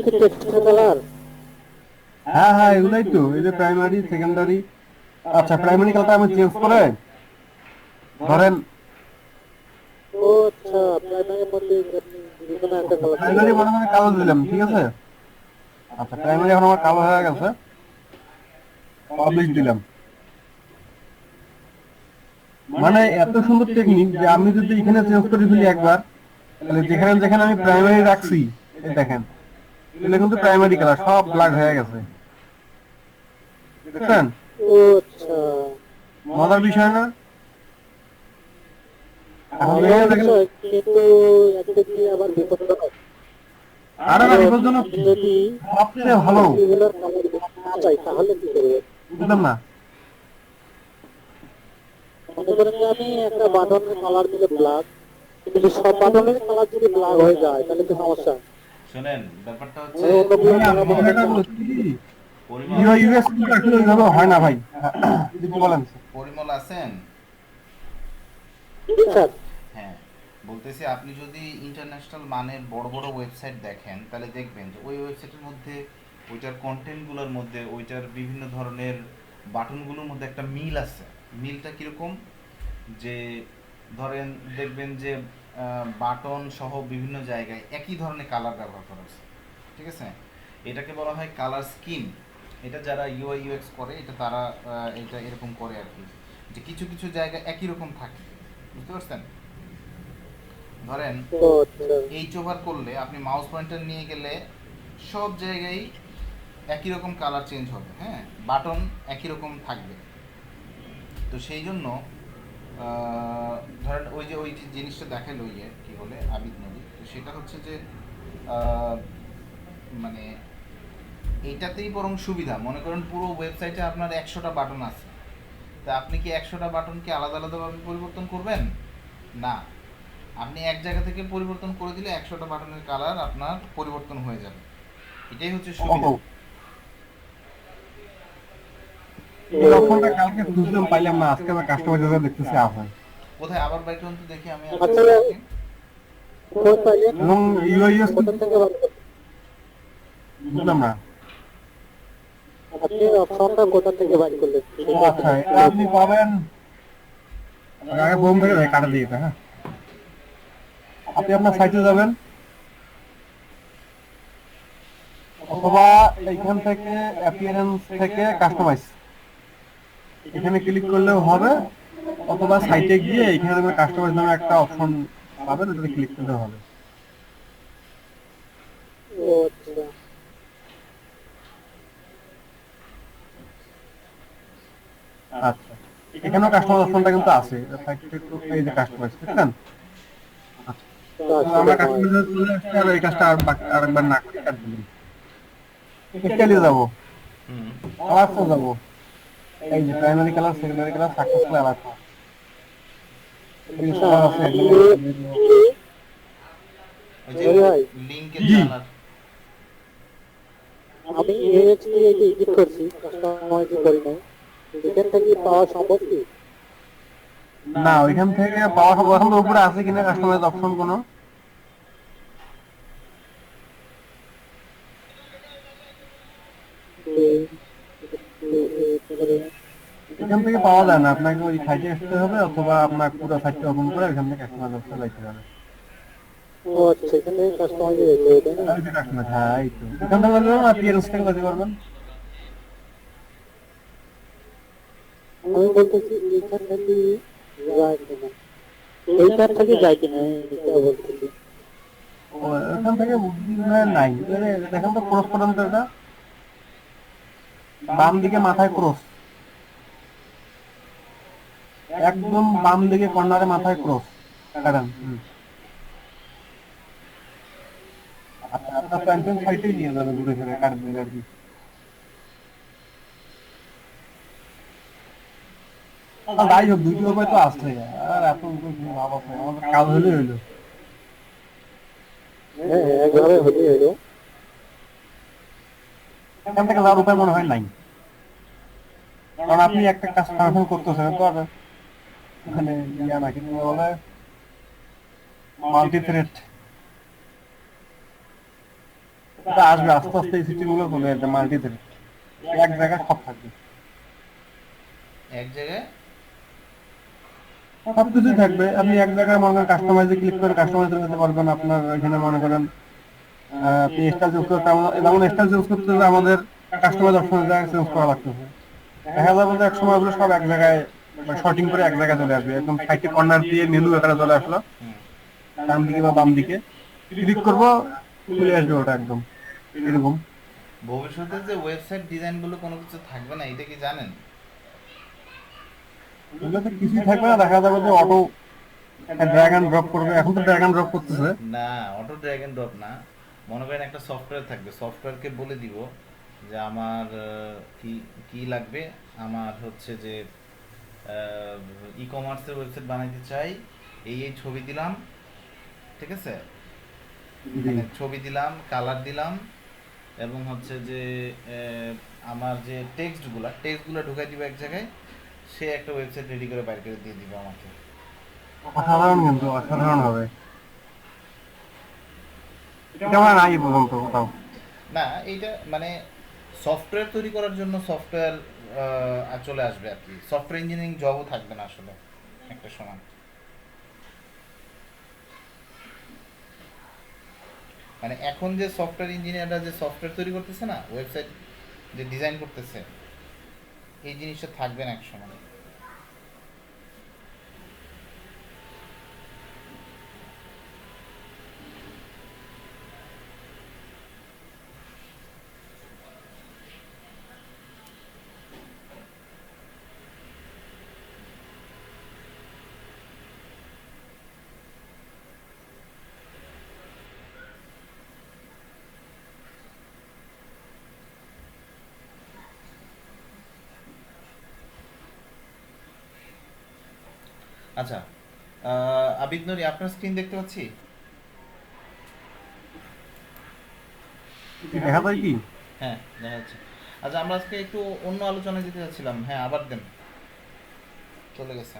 কি টেক্সটের কালার? হ্যাঁ হ্যাঁ, এগুলাই তো, এই যে প্রাইমারি সেকেন্ডারি। আচ্ছা, প্রাইমারি কালারটা আমি চেঞ্জ করে ধরেন, ও আচ্ছা, প্রাইমারির মধ্যে আপনি যে কোনো একটা কালার দিতে প্রাইমারি পারবেন। মনে হয় কালো দিলাম, ঠিক আছে। আচ্ছা, প্রাইমারি এখন আমার কালো হয়ে গেছে, পাবলিশ দিলাম। মানে এত সুন্দর টেকনিক যে আমি যদি এখানে চেঞ্জ করে ফেলি একবার, তাহলে যেখানে যেখানে আমি প্রাইমারি রাখছি, এই দেখেন, এগুলো কিন্তু প্রাইমারি কালার সব ব্ল্যাক হয়ে গেছে, দেখছেন? ও আচ্ছা, মজার বিষয় না? এখন মজার যেখানে দেখেন, বিষয়, কিন্তু একদিক দিয়ে আবার বিপজ্জনক। আরে না, কারণ বিপজ্জনক আপনি কি? যদি সবচেয়ে ভালো। এগুলোর কালার না চাই তাহলে কি করবেন? বুঝলাম না। মনে করেন যে আমি একটা বাটনের কালার দিলে ব্ল্যাক, কিন্তু সব বাটনের কালার যদি ব্ল্যাক হয়ে যায় তাহলে তো সমস্যা। শোনেন, ব্যাপারটা হচ্ছে আমি অন্যগুলোর না, কালার পরিমল। দেখাতে মজাটা চাই। বলছি কি, পরিমল, ইউএস কিন্তু আসলে ওইভাবে হয় না ভাই। যদি বলেন। পরিমল আছেন? জি স্যার। হ্যাঁ, বলতেছি আপনি যদি ইন্টারন্যাশনাল মানের বড় বড় ওয়েবসাইট দেখেন, তাহলে দেখবেন যে ওই ওয়েবসাইটের মধ্যে ওইটার কন্টেন্টগুলোর মধ্যে ওইটার বিভিন্ন ধরনের বাটনগুলোর মধ্যে একটা মিল আছে। মিলটা কীরকম? যে ধরেন, দেখবেন যে বাটন সহ বিভিন্ন জায়গায় একই ধরনের কালার ব্যবহার করা আছে, ঠিক আছে? এটাকে বলা হয় কালার স্কিম। এটা যারা ইউআই ইউএক্স করে, এটা তারা এটা এরকম করে আর কি, যে কিছু কিছু জায়গায় একই রকম থাকে। বুঝতে পারছেন? ধরেন, ও আচ্ছা। এইচ ওভার করলে আপনি মাউস পয়েন্টার নিয়ে গেলে সব জায়গায় একই রকম কালার চেঞ্জ হবে, হ্যাঁ, বাটন একই রকম থাকবে। তো সেই জন্য ধরেন ওই যে জিনিসটা দেখালো, ইয়ে কি বলে, আবিদ নদী, তো সেটা হচ্ছে যে আহ, মানে এইটাতেই বরং সুবিধা। মনে করেন পুরো ওয়েবসাইটে আপনার 100টা বাটন আছে, তা আপনি কি 100টা বাটনকে আলাদা আলাদাভাবে পরিবর্তন করবেন? না, আপনি এক জায়গা থেকে পরিবর্তন করে দিলে 100টা বাটনের কালার আপনার পরিবর্তন হয়ে যাবে। এটাই হচ্ছে সুবিধা। ও, এই অপশনটা কালকে খুঁজলাম, পাইলাম না, আজকে আমার কাস্টমার হিসেবে দেখতেছি আছে। কোথায় আবার বাইক তো দেখি, আমি আচ্ছা, আপনাকে দেখি। কোন পাইলেন? এবং ইউআইএস কোথা কিন্তু, থেকে ভালো করবেন? বুঝলাম না। আপনি অপশনটা কোথা থেকে বাইর করলেন ও সেটা আচ্ছা, এটা একটু আপনি পাবেন, আগে বোম থেকে কাটা দিয়ে দিতে, হ্যাঁ। আপনি আপনার সাইটে যাবেন, অথবা এইখান থেকে অ্যাপিয়ারেন্স থেকে কাস্টমাইজ, এখানে ক্লিক করলেও হবে, অথবা সাইটে গিয়ে এখানে দেখবেন কাস্টমাইজ নামে একটা অপশন পাবেন, ওটাতে ক্লিক করলেও হবে। ও আচ্ছা। আচ্ছা, এখানেও কাস্টমাইজ অপশনটা কিন্তু আছে, এটা সাইটে একটু, এই যে কাস্টমাইজ, দেখছেন? আচ্ছা, তো তো আসলে আমরা হয়। কাস্টমাইজে চলে আসছি, আর এই কাজটা আরেকবার না করে কাট দিলাম। স্টাইলে যাবো, হুম। কালারসে যাবো, এই যে primary colour, secondary colour, successful alert, এই যে আচ্ছা, কালার আছে আমি এখানে। ওই যে মেহেদি ভাই, লিঙ্কের জি। কালার। আমি এএক্সটি এই যে এডিট করছি, কাস্টমাইজ করি নাই, এখান থেকে পাওয়া সম্ভব কি? না, ওইখান থেকে পাওয়া সম্ভব, এখন তো উপরে আছে কিনা কাস্টমাইজ অপশন কোনো, এখান থেকে পাওয়া যায় না, আপনাকে ওই সাইটে আসতে হবে, অথবা আপনার পুরো সাইটটা ওপেন করে ওইখান থেকে কাস্টমাইজ অপশন যাইতে হবে। ও আচ্ছা, এখান থেকে কাস্টমাইজ যেতে হবে তাই না? আর ওই যে কাস্টমাইজ, হ্যাঁ, এই তো এখান থেকে যেতে পারবেন, অ্যাপিয়ারেন্স থেকে যেতে পারবেন। আমি বলতেছি এইখান থেকে যায় কিনা, এইখান থেকে যায় কিনা এটা বলতেছি। ও, এখান থেকে বুদ্ধি নাই, দেখেন তো ক্রস করেন তো, এটা বাম দিকে মাথায় ক্রস, একদম বাম দিকে কর্নারে মাথায় ক্রস কাটেন। আচ্ছা, আপনার প্যান্টের সাইটেই নিয়ে যাবে, ঘুরে ফিরে কাট দিলে আর কি। আর যাই হোক, দুইটি উপায় তো আছে, আর এত উপায় কি লাভ আছে, আমাদের কাজ হলে হইলো। হ্যাঁ হ্যাঁ, একভাবে হলেই হলো। এখান থেকে যাওয়ার উপায় মনে হয় নাই, কারণ আপনি একটা কাজ ফাংশন করতেছেন তো, আর মানে ইয়া না, কিন্তু বলে মাল্টি থ্রেড, এটা আসবে আস্তে আস্তে, এই সিস্টেম গুলো চলে আসবে মাল্টিতে, এক জায়গায় সব থাকবে, এক জায়গায় সবকিছুই থাকবে। আপনি এক জায়গায় মনে করেন কাস্টমাইজে ক্লিক করে কাস্টমাইজ করতে পারবেন। আপনার এখানে মনে করেন আপনি স্টাইল চেঞ্জ করতে, যেমন স্টাইল চেঞ্জ করতে হলে আমাদের কাস্টমাইজ অপশনে জায়গায় চেঞ্জ করা লাগতেছে। দেখা যাবে যে এক সময় ওগুলো সব এক জায়গায় শর্টিং করে এক জায়গায় চলে আসবে, একদম সাইডে কর্নার দিয়ে মেনু এখানে চলে আসলো, হুম। ডান দিকে বা বাম দিকে ক্লিক করবো, চলে আসবে ওটা একদম এরকম। ভবিষ্যতে যে ওয়েবসাইট ডিজাইনগুলো কোনো কিছু থাকবে না, এটা কি জানেন? ওগুলোতে কিছুই থাকবে না, দেখা যাবে যে অটো ড্র্যাগ অ্যান্ড ড্রপ করবে। এখন তো ড্র্যাগ অ্যান্ড ড্রপ করতেছে। না, অটো ড্র্যাগ এন্ড ড্রপ না। মনে করেন একটা সফটওয়্যার থাকবে, সফটওয়্যারকে বলে দিব যে আমার কি কি লাগবে, আমার হচ্ছে যে ই কমার্সের ওয়েবসাইট বানাইতে চাই, এই ছবি দিলাম, ঠিক আছে, জি, মানে ছবি দিলাম, কালার দিলাম, এবং হচ্ছে যে আমার যে টেক্সটগুলো ঢুকাই দিব এক জায়গায়, সে একটা ওয়েবসাইট রেডি করে বাইর করে দিয়ে দিবে আমাকে। অসাধারণ, কিন্তু অসাধারণ হবে। এটা আমার নাই এ পর্যন্ত কোথাও। না, এইটা মানে সফটওয়্যার তৈরি করার জন্য সফটওয়্যার চলে আসবে আর কি, সফটওয়্যার ইঞ্জিনিয়ারিং জবও থাকবে না আসলে একটা সময়। মানে এখন যে সফটওয়্যার ইঞ্জিনিয়াররা যে সফটওয়্যার তৈরি করতেছে না, ওয়েবসাইট যে ডিজাইন করতেছে, এই জিনিসটা থাকবে না এক সময়। আচ্ছা, আবিদ নুরি, আপনার স্ক্রিন দেখতে পাচ্ছি? দেখা যায় কি? হ্যাঁ, দেখা যাচ্ছে। আচ্ছা, আমরা আজকে একটু অন্য আলোচনায় যেতে চাচ্ছিলাম। হ্যাঁ, আবার দেন, চলে গেছে।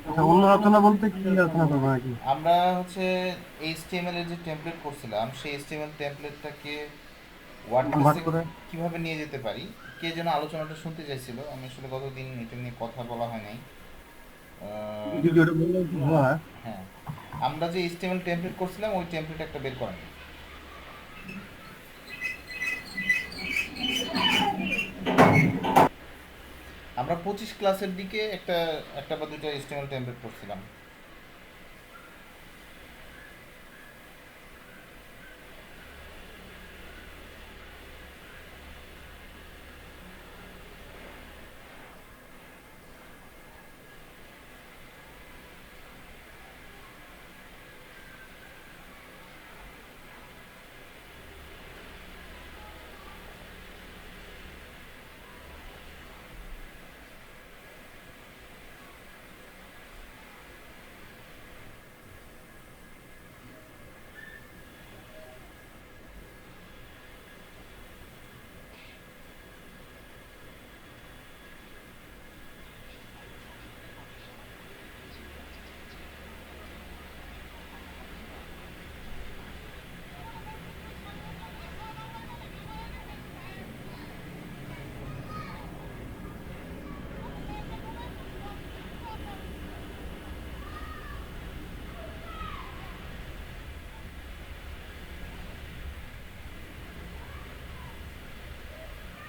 আচ্ছা, অন্য আলোচনা বলতে কি আলোচনা করবো নাকি? আমরা হচ্ছে এইচটিএমএল এর যে টেমপ্লেট করছিলাম, সেই এইচটিএমএল টেমপ্লেটটাকে কনভার্ট ওয়ার্ডপ্রেসে করে কিভাবে নিয়ে যেতে পারি, কে যেন আলোচনাটা শুনতে চাইছিল, আমি আসলে গতদিন এটা নিয়ে কথা বলা হয় নাই। আহ, যদি ওটা বললে ভালো হয়। হ্যাঁ, আমরা যে এইচটিএমএল টেমপ্লেট করছিলাম ওই টেমপ্লেট একটা বের করেন। আমরা 25 ক্লাসের দিকে একটা একটা বা দুটো এইচটিএমএল টেমপ্লেট করছিলাম।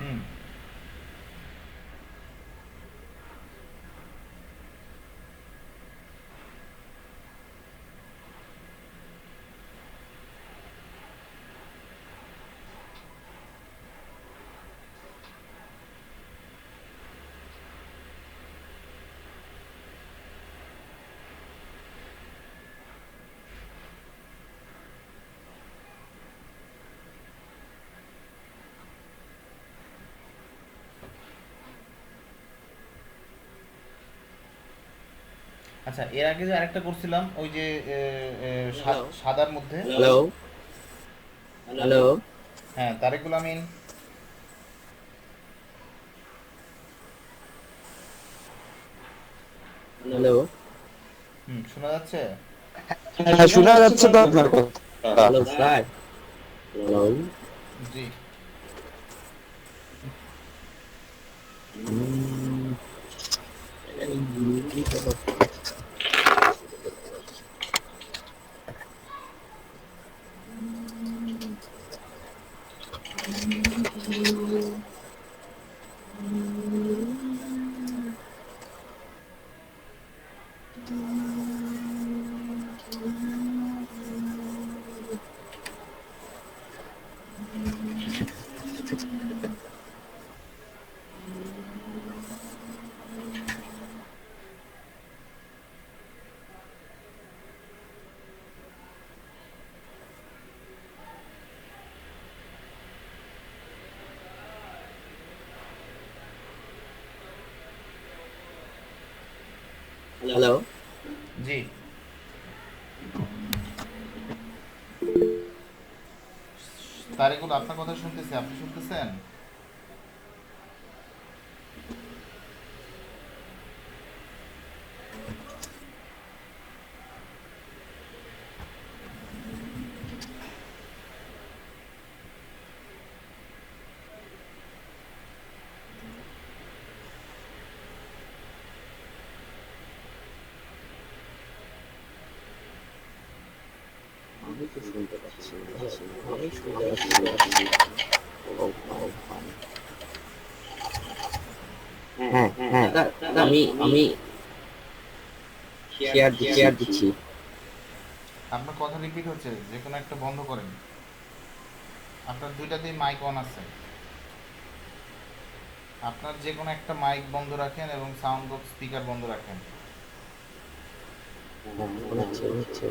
হুম। আচ্ছা, এর আগে যে আরেকটা করছিলাম, ওই যে সাদার মধ্যে। Hello, hello. হ্যাঁ, তারেকুল আমিন। হ্যালো, শোনা যাচ্ছে? হ্যাঁ শোনা যাচ্ছে তো আপনার কথা। Hello sir. হ্যালো। জি। হ্যালো। জি। তারিকুল, আপনার কথা শুনতেছি, আপনি শুনতেছেন? আমি তো শুনতে পাচ্ছি না। আমি শুনতে পাচ্ছি। ও ফাইন ফাইন। হ্যাঁ হ্যাঁ, আমি আমি শেয়ার দিচ্ছি। আপনার কথা রিপিট হচ্ছে, যে কোনো একটা বন্ধ করেন। আপনার দুইটাতেই মাইক অন আছে। আপনার যে কোনো একটা মাইক বন্ধ রাখেন এবং সাউন্ড বক্স স্পিকার বন্ধ রাখেন। হ্যাঁ, হচ্ছে।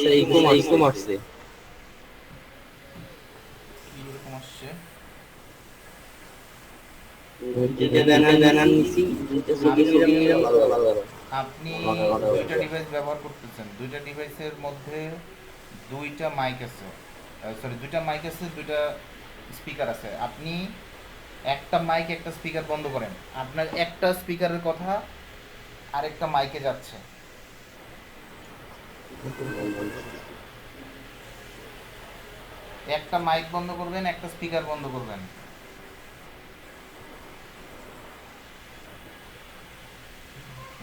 স্যার ইকো মারছে। কি এরকম আসছে? জানান নিছি। ভালো। আপনি দুইটা ডিভাইস ব্যবহার করতেছেন, দুইটা ডিভাইসের মধ্যে দুইটা মাইক আছে, দুইটা মাইক আছে, দুইটা স্পিকার আছে। আপনি একটা মাইক একটা স্পিকার বন্ধ করেন, আপনার একটা স্পিকারের কথা আরেকটা মাইকে যাচ্ছে। একটা মাইক বন্ধ করবেন, একটা স্পিকার বন্ধ করবেন।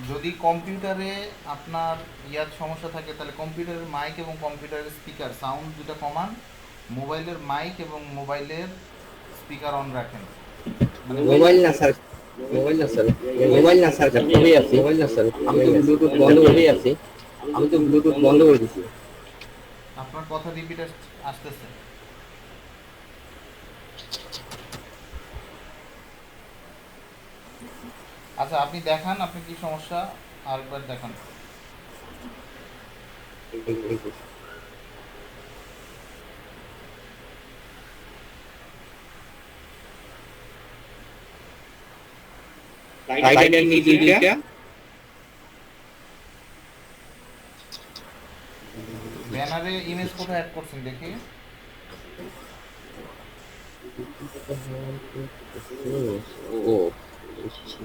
যদি কম্পিউটারে আপনার ইয়ার সমস্যা থাকে তাহলে কম্পিউটারের মাইক এবং কম্পিউটারের স্পিকার সাউন্ড দুটো কমান, মোবাইলের মাইক এবং মোবাইলের স্পিকার অন রাখেন। মানে মোবাইল না স্যার। আমি তো ব্লুটুথ বন্ধ করেই আছি। আপনার কথা রিপিট আসতেছে। আচ্ছা, আপনি দেখান আপনি কি সমস্যা, আরেকবার দেখান। রাইটের নিচে দুইটা। ব্যানারে ইমেজ কোথায় অ্যাড করছেন দেখি। ও বুঝছি।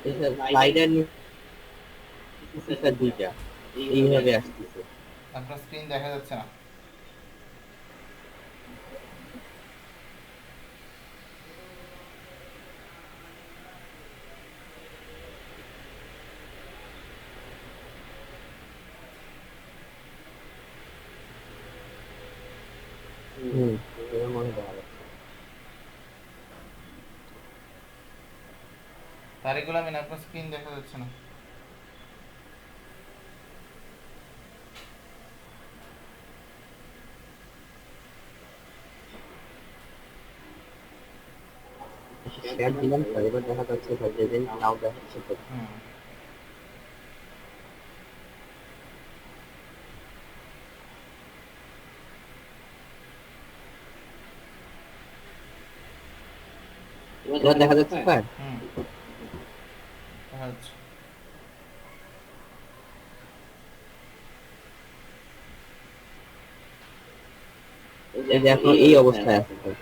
এবার রাইডার নিচে দুইটা এইভাবে আসতেছে। আপনার স্ক্রিন দেখা যাচ্ছে না। এবার মনে দেখা যাচ্ছে। তারিকুল আমিন, আপনার স্ক্রিন দেখা যাচ্ছে না। শেয়ার দিলাম স্যার, এবার দেখা যাচ্ছে স্যার যে নাও দেখাচ্ছে তো। হুম এবার দেখা যাচ্ছে স্যার। হুম আচ্ছা এই যে এখন এই অবস্থায় আছে স্যার।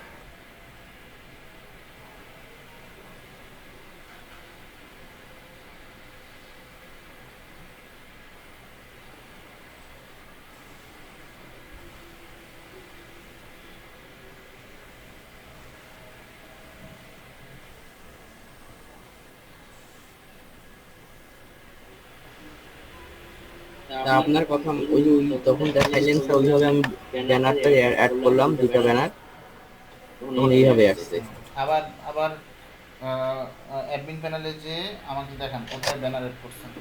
তা আপনার কথা ওই যে তখন দেখাইলেন স্যার, ওইভাবে আমি ব্যানারটা অ্যাড করলাম, দুইটা ব্যানার, তখন এইভাবে আসছে। আবার আবার অ্যাডমিন প্যানেলে যে আমাকে দেখান কোথায় ব্যানার এড করছেন।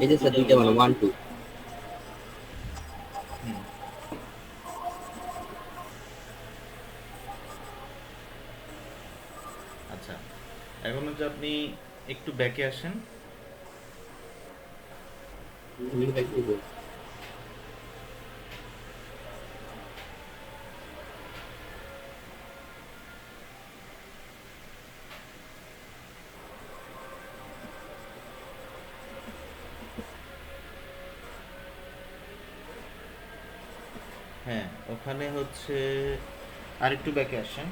এই যে স্যার দুইটা মানে 1 2। হুম আচ্ছা এখন হচ্ছে আপনি একটু ব্যাকে আসেন। হ্যাঁ ওখানে হচ্ছে আর একটু ব্যাকে আসেন।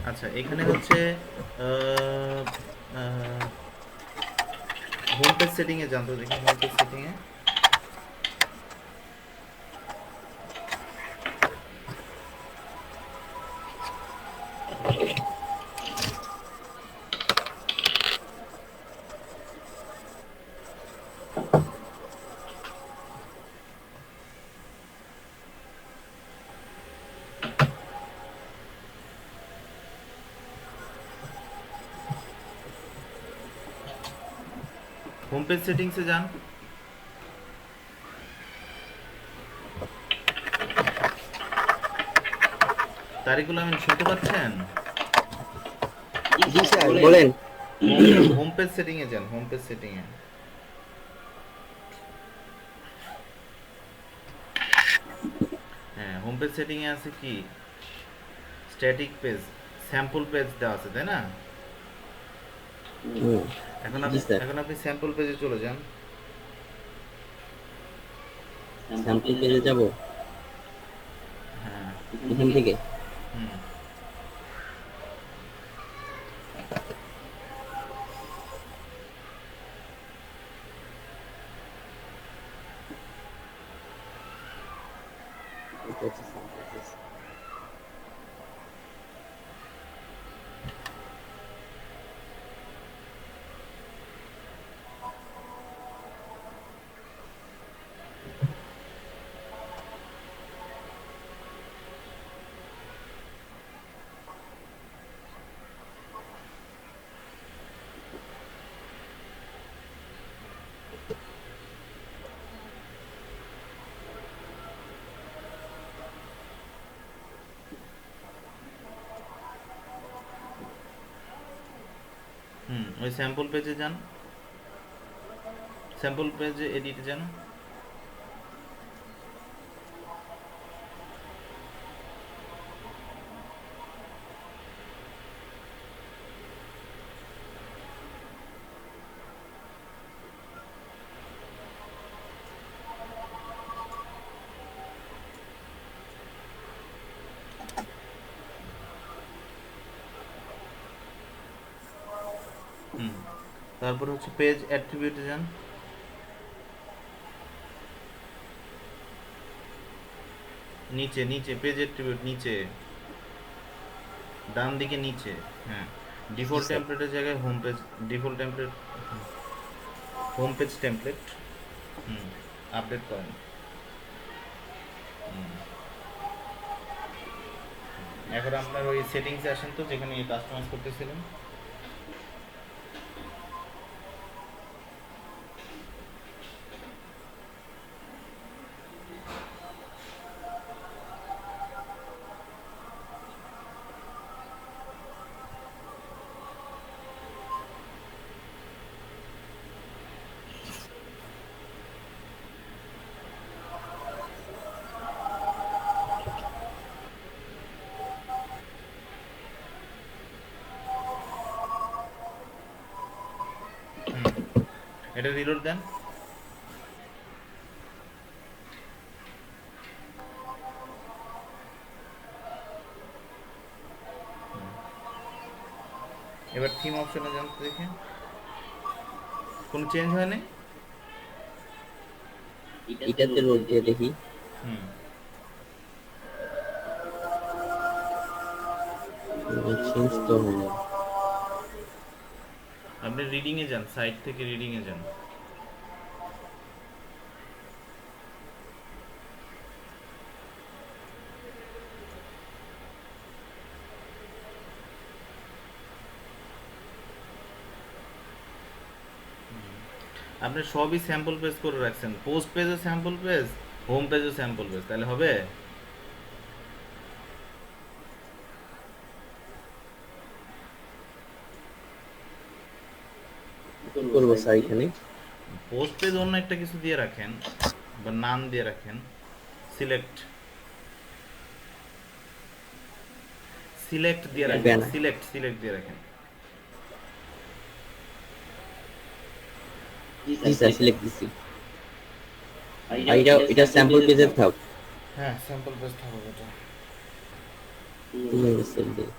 আচ্ছা এখানে হচ্ছে হোম পেজ সেটিংয়ে যান তো দেখি হোম পেজ সেটিংয়ে। হোম পেজ সেটিংসে যান। তারিকুল আমিন শুনতে পাচ্ছেন? জি স্যার বলেন। হোম পেজ সেটিংয়ে যান, হোম পেজ সেটিংয়ে। হ্যাঁ হোম পেজ সেটিংয়ে আছে কি স্ট্যাটিক পেজ, স্যাম্পল পেজ দেওয়া আছে তাই না? এখন জি স্যার। এখন আপনি স্যাম্পল পেজে চলে যান। স্যাম্পল পেজে যাব হ্যাঁ এখান থেকে। হুম ওই স্যাম্পল পেজে যান, স্যাম্পল পেজে এডিটে যান। তারপর হচ্ছে পেজ অ্যাট্রিবিউটে যান, নিচে নিচে পেজ অ্যাট্রিবিউট নিচে ডান দিকে নিচে, হ্যাঁ ডিফল্ট স্যার। টেমপ্লেটের জায়গায় home page, default template, home page template, হুম আপডেট করেন। এখন আপনার ওই সেটিংসে আসেন তো, যেখানে কাস্টমাইজ করতেছিলেন। এটা রিলোড দেন। এবার থিম অপশনে যান তো দেখে কোনো চেঞ্জ হয় নাই। এটাতে রোদ দিয়ে দেখি। হুম চেঞ্জ তো হলো। আপনি রিডিংয়ে যান, সাইট থেকে রিডিংয়ে যান। আপনি সবই স্যাম্পল পেজ করে রাখছেন, পোস্ট পেজও স্যাম্পল পেজ, হোম পেজও স্যাম্পল পেজ, তাহলে হবে। করবো স্যার এখানে। পোস্ট পেজ অন্য একটা কিছু দিয়ে রাখেন বা নাম দিয়ে রাখেন, সিলেক্ট সিলেক্ট দিয়ে রাখেন, ব্যানার। সিলেক্ট সিলেক্ট দিয়ে রাখেন। জি স্যার, সিলেক্ট দিছি। আর এটা স্যাম্পল পেজের থাক। হ্যাঁ স্যাম্পল পেজ থাকবে এটা। সেভ দিই।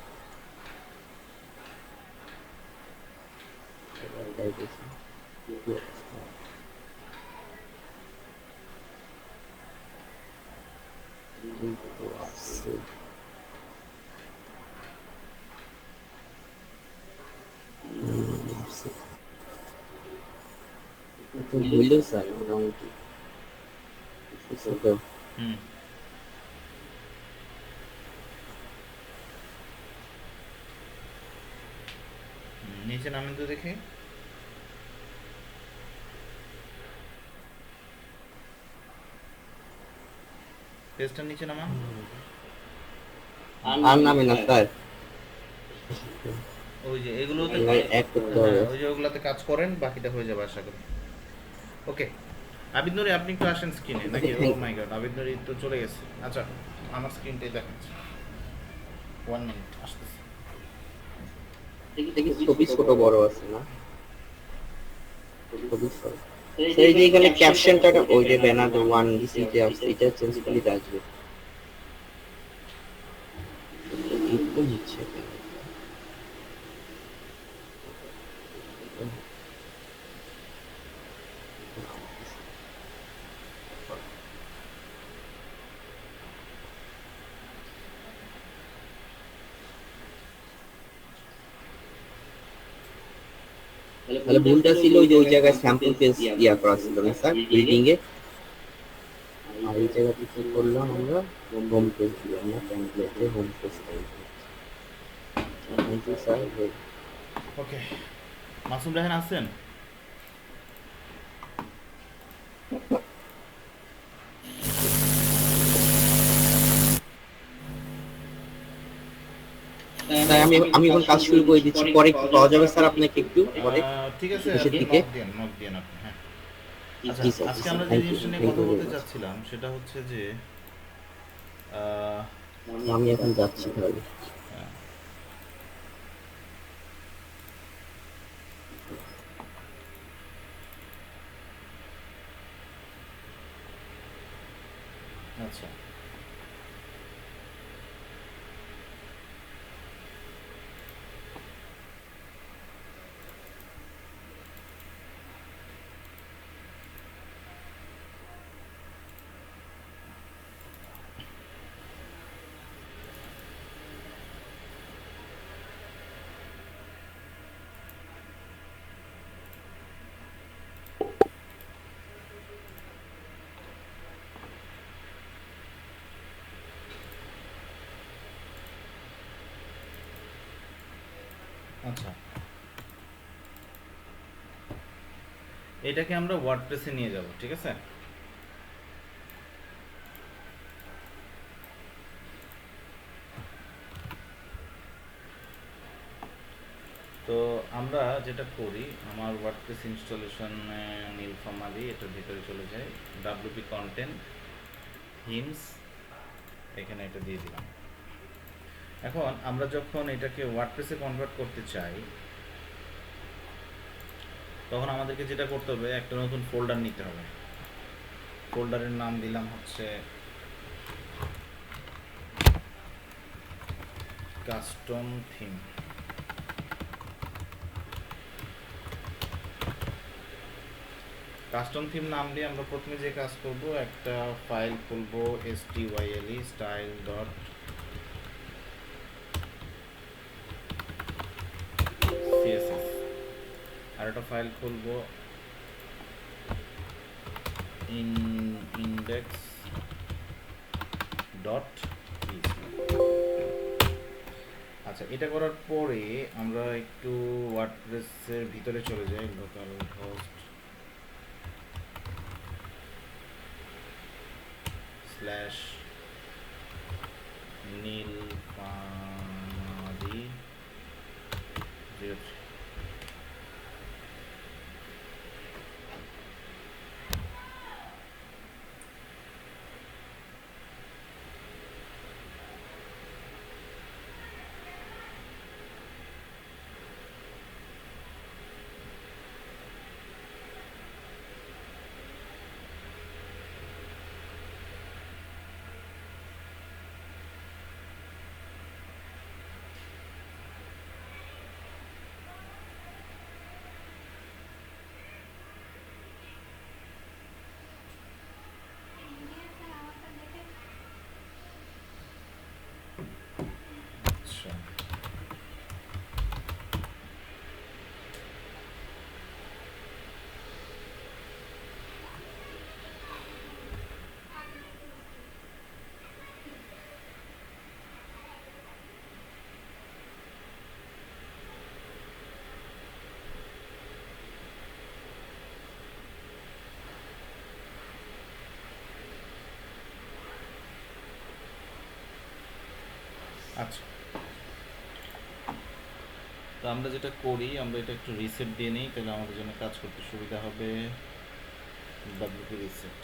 হইলেও স্যার মোটামুটি ছোট। হুম নিচে নামেন তো দেখি। পেজটার নিচে নামান। আর নামে না স্যার, ওই যে এগুলোতে, এক করতে হ্যাঁ হবে। ওই যে ওগুলাতে কাজ করেন, বাকিটা হয়ে যাবে আশা করি। ওকে আবিদ নুরি, আপনি একটু আসেন স্ক্রিনে নাকি? ও মাই গড, আবিদ নুরি তো চলে গেছে। আচ্ছা আমার স্ক্রিনটাই দেখাচ্ছে, 1 মিনিট আসতেছে। দেখি ছবি ছোট বড় আছে না? ছবি ছোট। সেই যে এখানে ক্যাপশনটা, ওই যে ব্যানার ওয়ান দিছি, এটা চেঞ্জ করলে আসবে। এরকম হচ্ছে তাহলে ভুলটা ছিল ওই যে ওই জায়গায় স্যাম্পল পেজ ইয়া করা ছিল না স্যার, রিডিং এ। আর এই জায়গাতে কি করলাম আমরা, হোম পেজ দিলাম না, টেমপ্লেটে home page thank you sir. Okay Masum Rahan আসছেন? তাই আমি আমি এখন কাজ শুরু করে দিচ্ছি, পরে কি পাওয়া যাবে স্যার আপনাকে একটু পরে ঠিক আছে শেষের আপনি দিকে? নক দেন আপনি। হ্যাঁ আচ্ছা জি স্যার, জি আজকে স্যার, আমরা যে থ্যাংক ইউ, জিনিসটা নিয়ে থ্যাংক কথা ইউ ভেরি বলতে মাচ। চাচ্ছিলাম সেটা হচ্ছে যে আহ, আমি এখন যাচ্ছি তাহলে। হ্যাঁ, আচ্ছা আচ্ছা, এটাকে আমরা ওয়ার্ডপ্রেসে নিয়ে যাব, ঠিক আছে? তো আমরা যেটা করি, আমার ওয়ার্ডপ্রেস ইনস্টলেশনে নীলফামারি এটার ভিতরে চলে যায়, ডাব্লিউপি কন্টেন্ট হিমস, এখানে এটা দিয়ে দিলাম। এখন আমরা যখন এটাকে ওয়ার্ডপ্রেসে কনভার্ট করতে চাই, তখন আমাদেরকে যেটা করতে হবে, একটা নতুন ফোল্ডার নিতে হবে। ফোল্ডারের নাম দিলাম হচ্ছে কাস্টম থিম। কাস্টম থিম নাম দিয়ে আমরা প্রথমে যে কাজ করব, একটা ফাইল খুলবো style style ডট css, আর একটা ফাইল খুলবো index ডট আচ্ছা, এটা করার পরে আমরা একটু ওয়ার্ডপ্রেসের ভিতরে চলে যাই, লোকাল হোস্ট স্ল্যাশ নীলফামারি 03। আচ্ছা, আচ্ছা, তো আমরা যেটা করি, আমরা এটা একটু রিসেট দিয়ে নিই, তাহলে আমাদের জন্য কাজ করতে সুবিধা হবে। wp reset.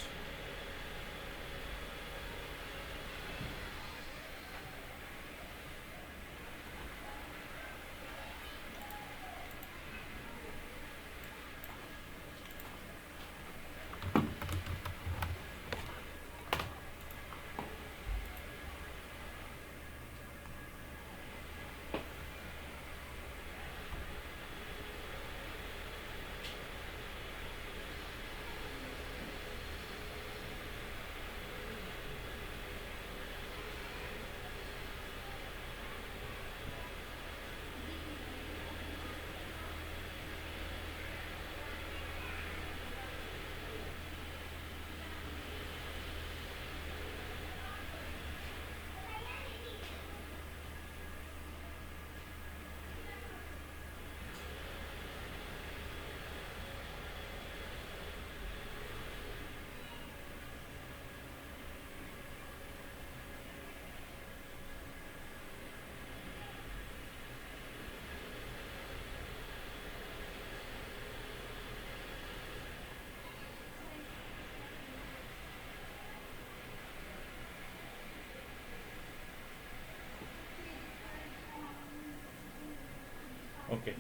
ওকে,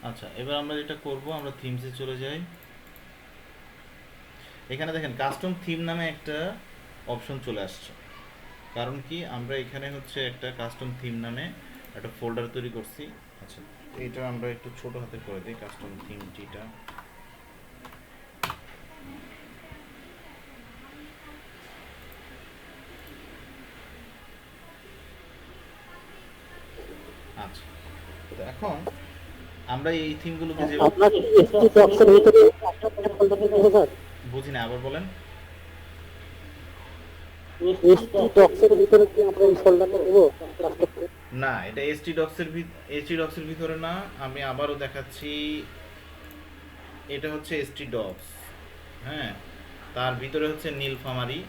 আচ্ছা, এবার আমরা যেটা করব, আমরা থিমসে চলে যাই। এখানে দেখেন কাস্টম থিম নামে একটা অপশন চলে আসছে। কারণ কি, আমরা এখানে হচ্ছে একটা কাস্টম থিম নামে একটা ফোল্ডার তৈরি করছি। আচ্ছা, এটা আমরা একটু ছোট হাতে করে দিই, কাস্টম থিমটিটা। আচ্ছা, তো এখন আমরা এই থিমগুলোকে যে আপনার এসটি বক্সের ভিতরে একটা ফোল্ডার থাকে স্যার, বুঝি না, আবার বলেন। এসটি ডক্সের ভিতরে কি আমরা এই ফোল্ডারটা দেবো কাজ করতে? না, এটা এসটি ডক্সের ভিতরে না, আমি আবারও দেখাচ্ছি। এটা হচ্ছে এসটি ডক্স, হ্যাঁ। তার ভিতরে হচ্ছে নীলফামারি,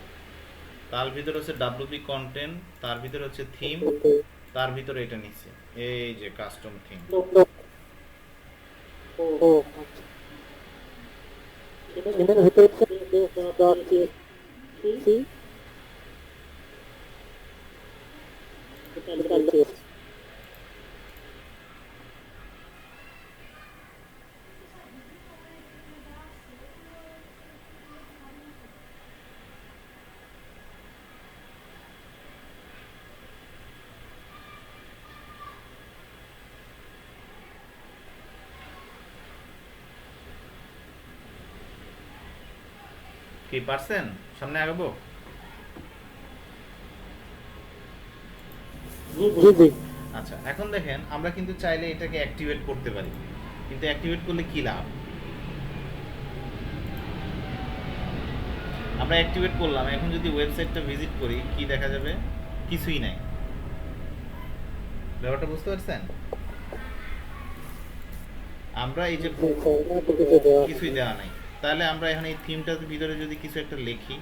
তার ভিতরে হচ্ছে ডাব্লিউপি কন্টেন্ট, তার ভিতরে হচ্ছে থিম, তার ভিতরে এটা নিচ্ছে এই যে কাস্টম থিম। ও আচ্ছা, এটার ভিতরে হচ্ছে ডট সি কি পারছেন? সামনে আগাবো? জি জি। আচ্ছা, এখন দেখেন আমরা কিন্তু চাইলে এটাকে অ্যাক্টিভেট করতে পারি, কিন্তু অ্যাক্টিভেট করলে কি লাভ? আমরা অ্যাক্টিভেট করলাম, এখন যদি ওয়েবসাইটটা ভিজিট করি কি দেখা যাবে? কিছুই নাই। ব্যাপারটা বুঝতে পারছেন? আমরা এই যে কিছুই দেওয়া নাই, তাহলে আমরা এখন এই থিমটার ভিতরে যদি কিছু একটা লিখি,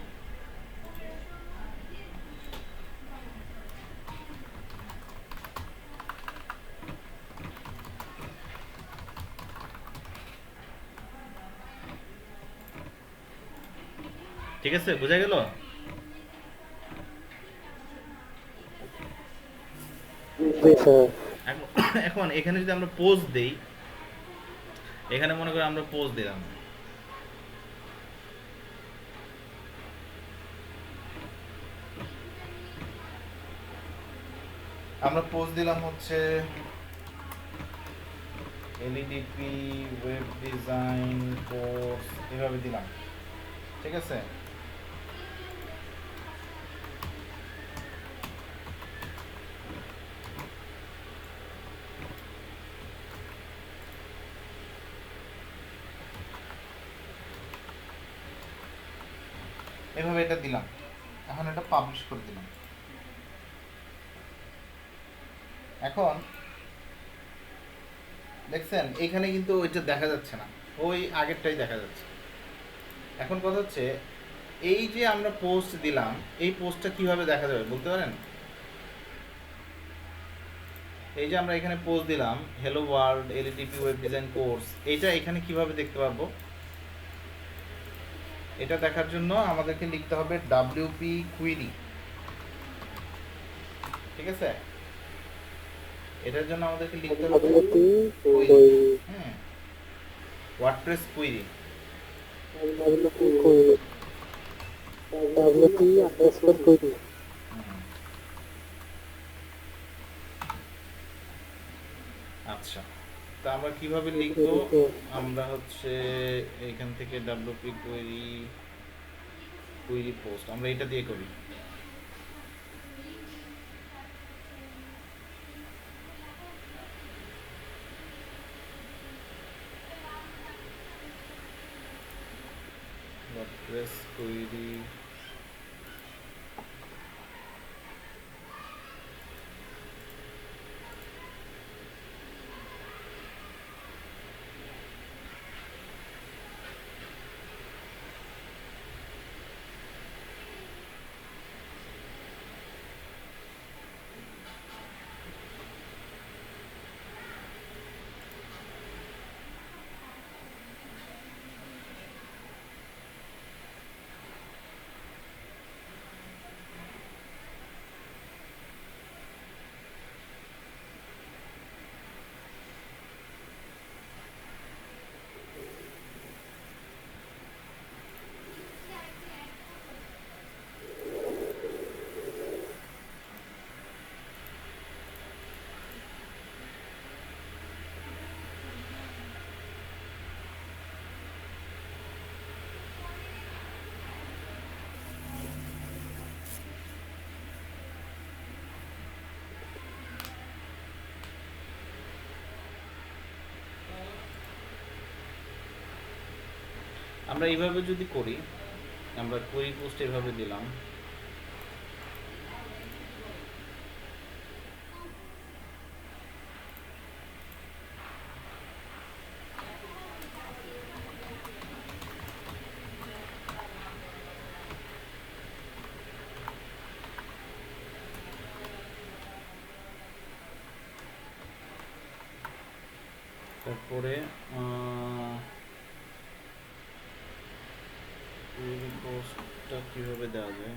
ঠিক আছে, বোঝা গেল? এখন এখানে যদি আমরা পোস্ট দেই, এখানে মনে করি আমরা পোস্ট দিলাম, আমরা পোস্ট দিলাম হচ্ছে এলইডিপি ওয়েব ডিজাইন কোর্স, এভাবে দিলাম, ঠিক আছে। এভাবে এটা দিলাম, এখন এটা পাবলিশ করে দিলাম। এখন দেখছেন এখানে কিন্তু ওইটা দেখা যাচ্ছে না, ওই আগেরটাই দেখা যাচ্ছে। এখন কথা হচ্ছে এই যে আমরা পোস্ট দিলাম, এই পোস্টটা কিভাবে দেখা যাবে বলতে পারেন? এই যে আমরা এখানে পোস্ট দিলাম hello world এলইডিপি web design course, এইটা এখানে কিভাবে দেখতে পারবো? এটা দেখার জন্য আমাদেরকে লিখতে হবে ডাব্লিউপি কুইরি, ঠিক আছে। এটার জন্য আমাদেরকে লিখতে হবে হ্যাঁ ওয়ার্ডপ্রেস কুইরি। আচ্ছা, তা আমরা কিভাবে লিখবো? আমরা হচ্ছে এইখান থেকে ডাব্লিউপি কুইরি কুইরি পোস্ট আমরা এটা দিয়ে করি। ওয়ার্ডপ্রেস কুইরি আমরা এইভাবে যদি করি, আমরা কুইরি পোস্ট এভাবে দিলাম, তারপরে পোস্টটা কিভাবে দেওয়া যায়?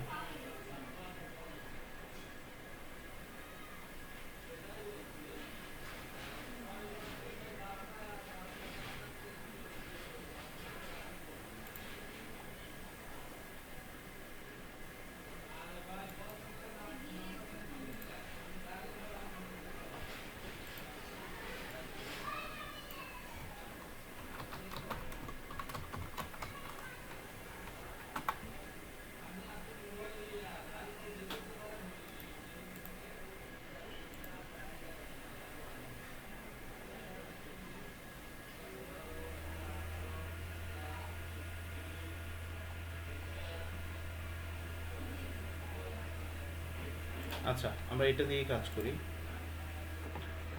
আচ্ছা, আমরা এটা দিয়েই কাজ করি।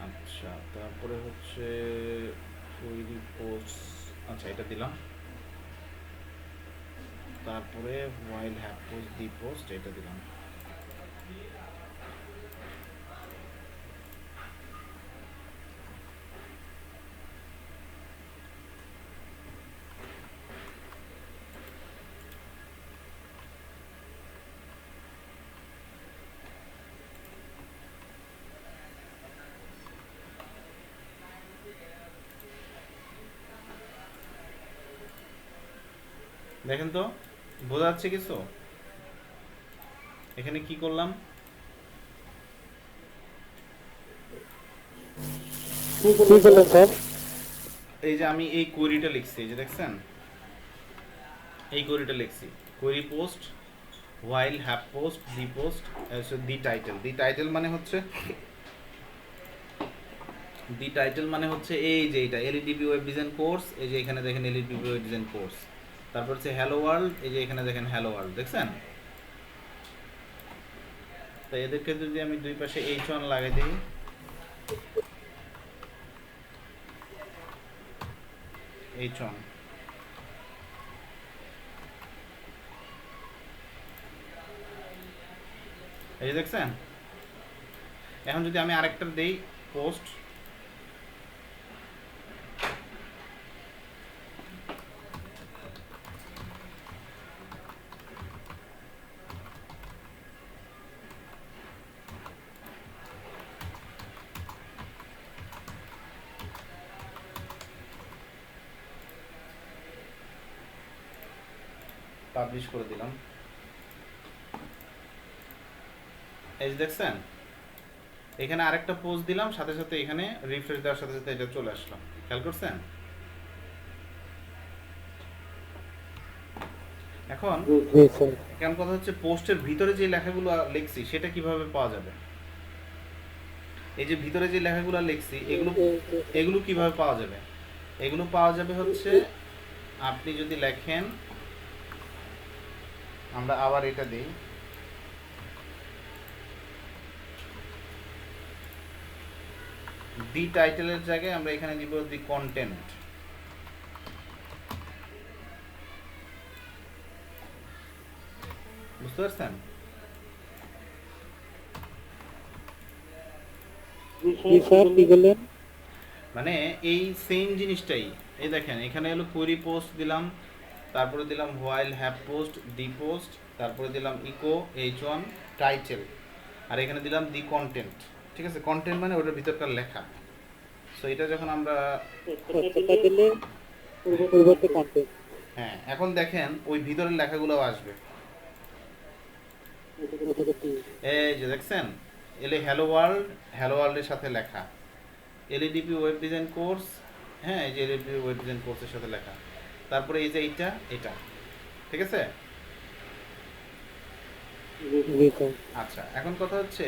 আচ্ছা, তারপরে হচ্ছে কোয়েরি পোস্ট, আচ্ছা এটা দিলাম। তারপরে while have post the post এটা দিলাম। দেখেন তো বোঝা যাচ্ছে কিছু? এখানে কি করলাম? কি করলেন স্যার? এই যে আমি এই কোয়েরিটা লিখছি, এই যে দেখছেন, এই কোয়েরিটা লিখছি, query post while have post the post the title. The title মানে হচ্ছে এই যে এটা এলইডিবি ওয়েব ডিজাইন কোর্স, এই যে এখানে দেখেন এলইডিবি ওয়েব ডিজাইন কোর্স। তারপর হচ্ছে হ্যালো ওয়ার্ল্ড, এই যে এখানে দেখেন হ্যালো ওয়ার্ল্ড, দেখছেন? তো এদেরকে যদি আমি দুই পাশে H1 লাগাই দিই, H1, এই যে দেখছেন? এখন যদি আমি আরেকটা দেই পোস্ট, পাবলিশ করে দিলাম, এই যে দেখছেন? এখানে আরেকটা পোস্ট দিলাম, সাথে সাথে এখানে রিফ্রেশ দেওয়ার সাথে সাথে এটা চলে আসলো। খেয়াল করছেন? এখন কেমন কথা হচ্ছে, পোস্টের ভিতরে যে লেখাগুলো লিখছি সেটা কিভাবে পাওয়া যাবে? এই যে ভিতরে যে লেখাগুলো লিখছি এগুলো কিভাবে পাওয়া যাবে? এগুলো পাওয়া যাবে হচ্ছে আপনি যদি লেখেন, আমরা আবার এটা দিই, দি টাইটেলের জায়গায় আমরা এখানে দিব দি কন্টেন্ট। বুঝতে পারছেন? মানে এই সেম জিনিসটাই, এই দেখেন এখানে হলো কোয়েরি পোস্ট দিলাম, তারপরে দিলাম while have post the post, তারপরে দিলাম ইকো H1 টাইটেল, আর এখানে দিলাম দি কন্টেন্ট। ঠিক আছে? কন্টেন্ট মানে ওটার ভিতরকার লেখা। সো এটা যখন আমরা হ্যাঁ, এখন দেখেন ওই ভিতরের লেখাগুলো আসবে, এই যে দেখছেন? এলে হ্যালো ওয়ার্ল্ডের সাথে লেখা, এলইডিপি ওয়েব ডিজাইন কোর্স, হ্যাঁ এই যে এলইডিপি ওয়েব ডিজাইন কোর্সের সাথে লেখা, তারপরে এই যে এটা, ঠিক আছে? আচ্ছা, এখন কথা হচ্ছে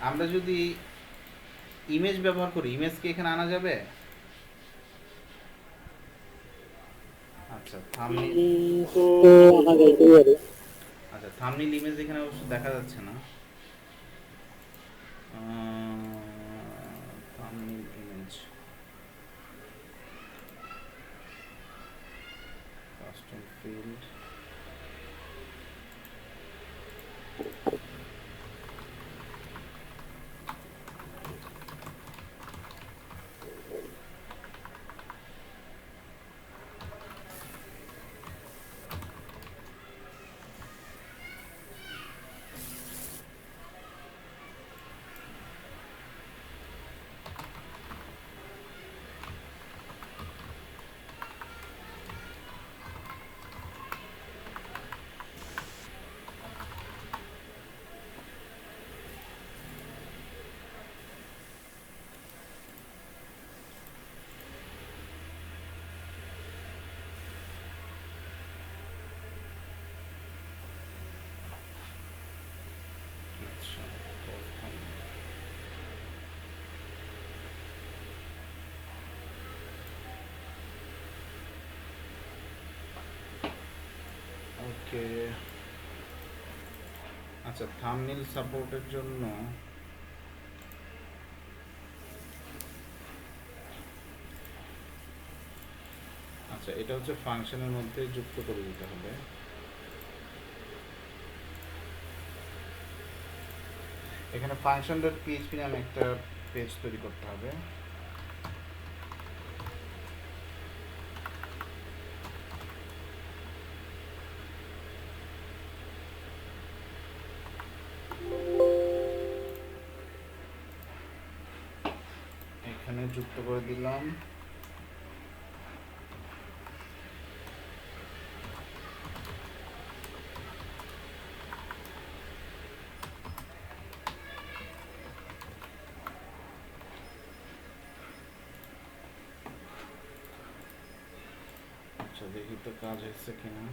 আমরা যদি ইমেজ ব্যবহার করি, ইমেজ কি এখানে আনা যাবে? আচ্ছা, থাম্বনেইল ইমেজ এখানে অবশ্য দেখা যাচ্ছে না। থাম্বনেইল ইমেজ কাস্টম ফিল্ড, ওকে, আচ্ছা থাম্বনেল সাপোর্টের জন্য আচ্ছা এটা হচ্ছে ফাংশনের মধ্যে যুক্ত করে দিতে হবে। এখানে ফাংশন ডট পিএইচপি নামে একটা পেজ তৈরি করতে হবে। এখানে যুক্ত করে দিলাম। আচ্ছা দেখি তো কাজ হচ্ছে কিনা।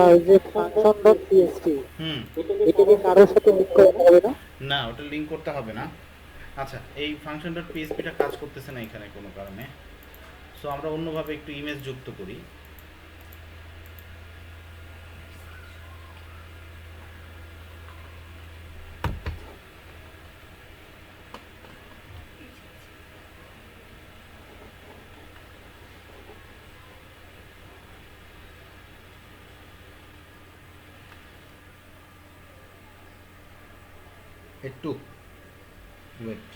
আর যে ফাংশন ডট পিএইচপি হুম, এটা কি কারোর সাথে লিঙ্ক করা হবে না? না ওটা লিঙ্ক করতে হবে না। আচ্ছা এই ফাংশন ডট পিএইচপিটা কাজ করতেছে না এখানে কোনো কারণে, সো আমরা অন্যভাবে একটু ইমেজ যুক্ত করি। একটু ওয়েট।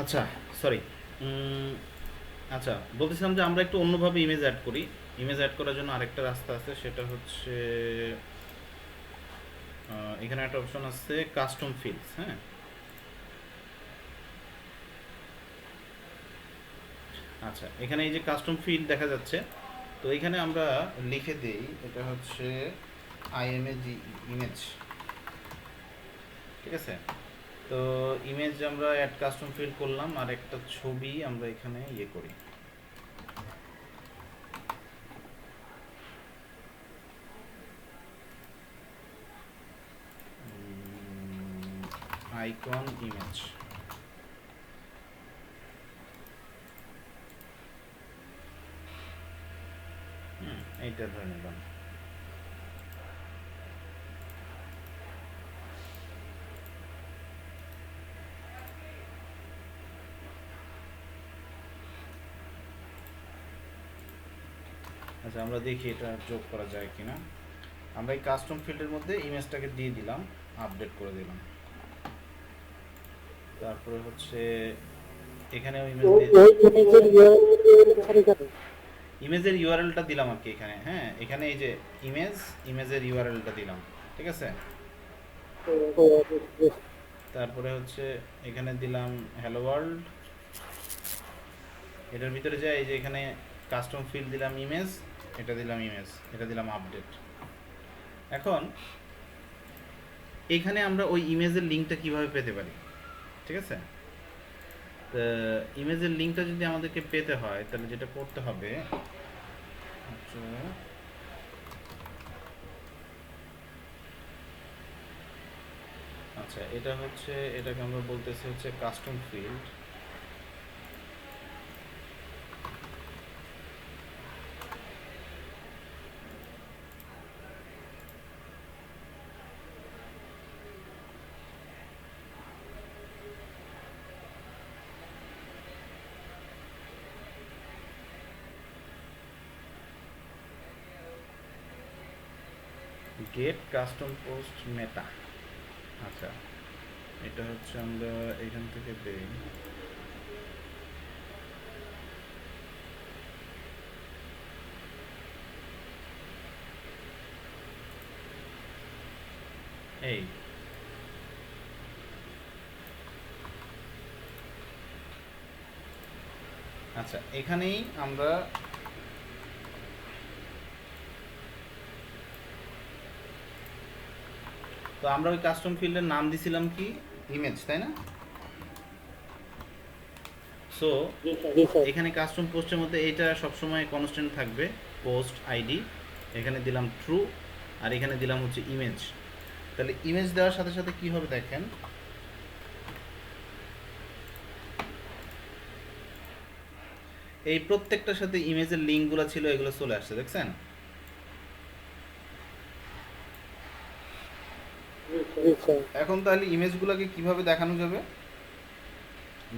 আচ্ছা সরি, আচ্ছা বলতেছিলাম যে আমরা একটু অন্যভাবে ইমেজ অ্যাড করি। ইমেজ অ্যাড করার জন্য আরেকটা রাস্তা আছে, সেটা হচ্ছে এখানে একটা অপশন আছে কাস্টম ফিল্ডস। হ্যাঁ আচ্ছা এখানে এই যে কাস্টম ফিল্ড দেখা যাচ্ছে, তো এখানে আমরা লিখে দেই এটা হচ্ছে আইএমএজি ইমেজ, ঠিক আছে। তো ইমেজ আমরা অ্যাড কাস্টম ফিল্ড করলাম, আর একটা ছবি আমরা এখানে ইয়ে করি। আইকন ইমেজ, এইটা ধরে নিলাম। আচ্ছা, আমরা দেখি এটা যোগ করা যায় কিনা। আমরা এই কাস্টম ফিল্ডের মধ্যে ইমেজটাকে দিয়ে দিলাম, আপডেট করে দিলাম। তারপরে হচ্ছে এখানে ইমেজের ইউআরএলটা দিলাম আর কি এখানে। হ্যাঁ, এখানে এই যে ইমেজের ইউআরএলটা দিলাম, ঠিক আছে। তারপরে হচ্ছে এখানে দিলাম হ্যালো ওয়ার্ল্ড, এটার ভিতরে যাই, এই যে এখানে কাস্টম ফিল্ড দিলাম ইমেজ, এটা দিলাম ইমেজ, এটা দিলাম আপডেট। এখন এখানে আমরা ওই ইমেজের লিঙ্কটা কিভাবে পেতে পারি, ঠিক আছে। তো ইমেজের লিঙ্কটা যদি আমাদেরকে পেতে হয় তাহলে যেটা করতে হবে আচ্ছা, এটা হচ্ছে, এটাকে আমরা বলতেছি হচ্ছে custom field. Get custom post meta. আচ্ছা, এটা হচ্ছে আমরা এখান থেকে দেই। এই আচ্ছা, এখানেই আমরা তো আমরা ওই কাস্টম ফিল্ডের নাম দিছিলাম কি, ইমেজ, তাই না। সো এখানে কাস্টম পোস্টের মধ্যে এটা সবসময় কনস্ট্যান্ট থাকবে, পোস্ট আইডি, এখানে দিলাম ট্রু, আর এখানে দিলাম হচ্ছে ইমেজ। তাহলে ইমেজ দেওয়ার সাথে সাথে কি হবে দেখেন, এই প্রত্যেকটার সাথে ইমেজের লিঙ্কগুলো ছিল এগুলো চলে আসছে, দেখছেন। এখন তাহলে ইমেজগুলোকে কিভাবে দেখানো যাবে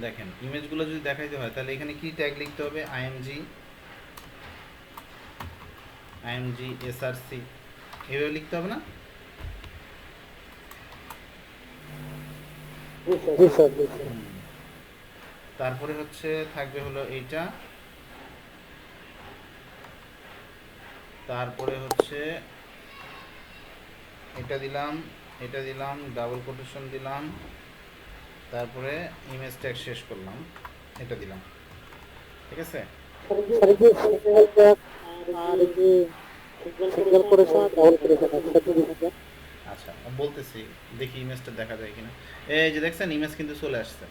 দেখেন। ইমেজগুলো যদি দেখাইতে হয় তাহলে এখানে কি ট্যাগ লিখতে হবে, আইএমজি এসআরসি, এভাবে লিখতে হবে না। তারপরে হচ্ছে থাকবে হলো এইটা, তারপরে হচ্ছে এটা দিলাম, ডাবল কোটেশন দিলাম, তারপরে ইমেজ ট্যাগ শেষ করলাম, এটা দিলাম, ঠিক আছে। আচ্ছা, বলতেছি, দেখি ইমেজটা দেখা যায় কিনা। এই যে দেখছেন, ইমেজ কিন্তু চলে আসছে।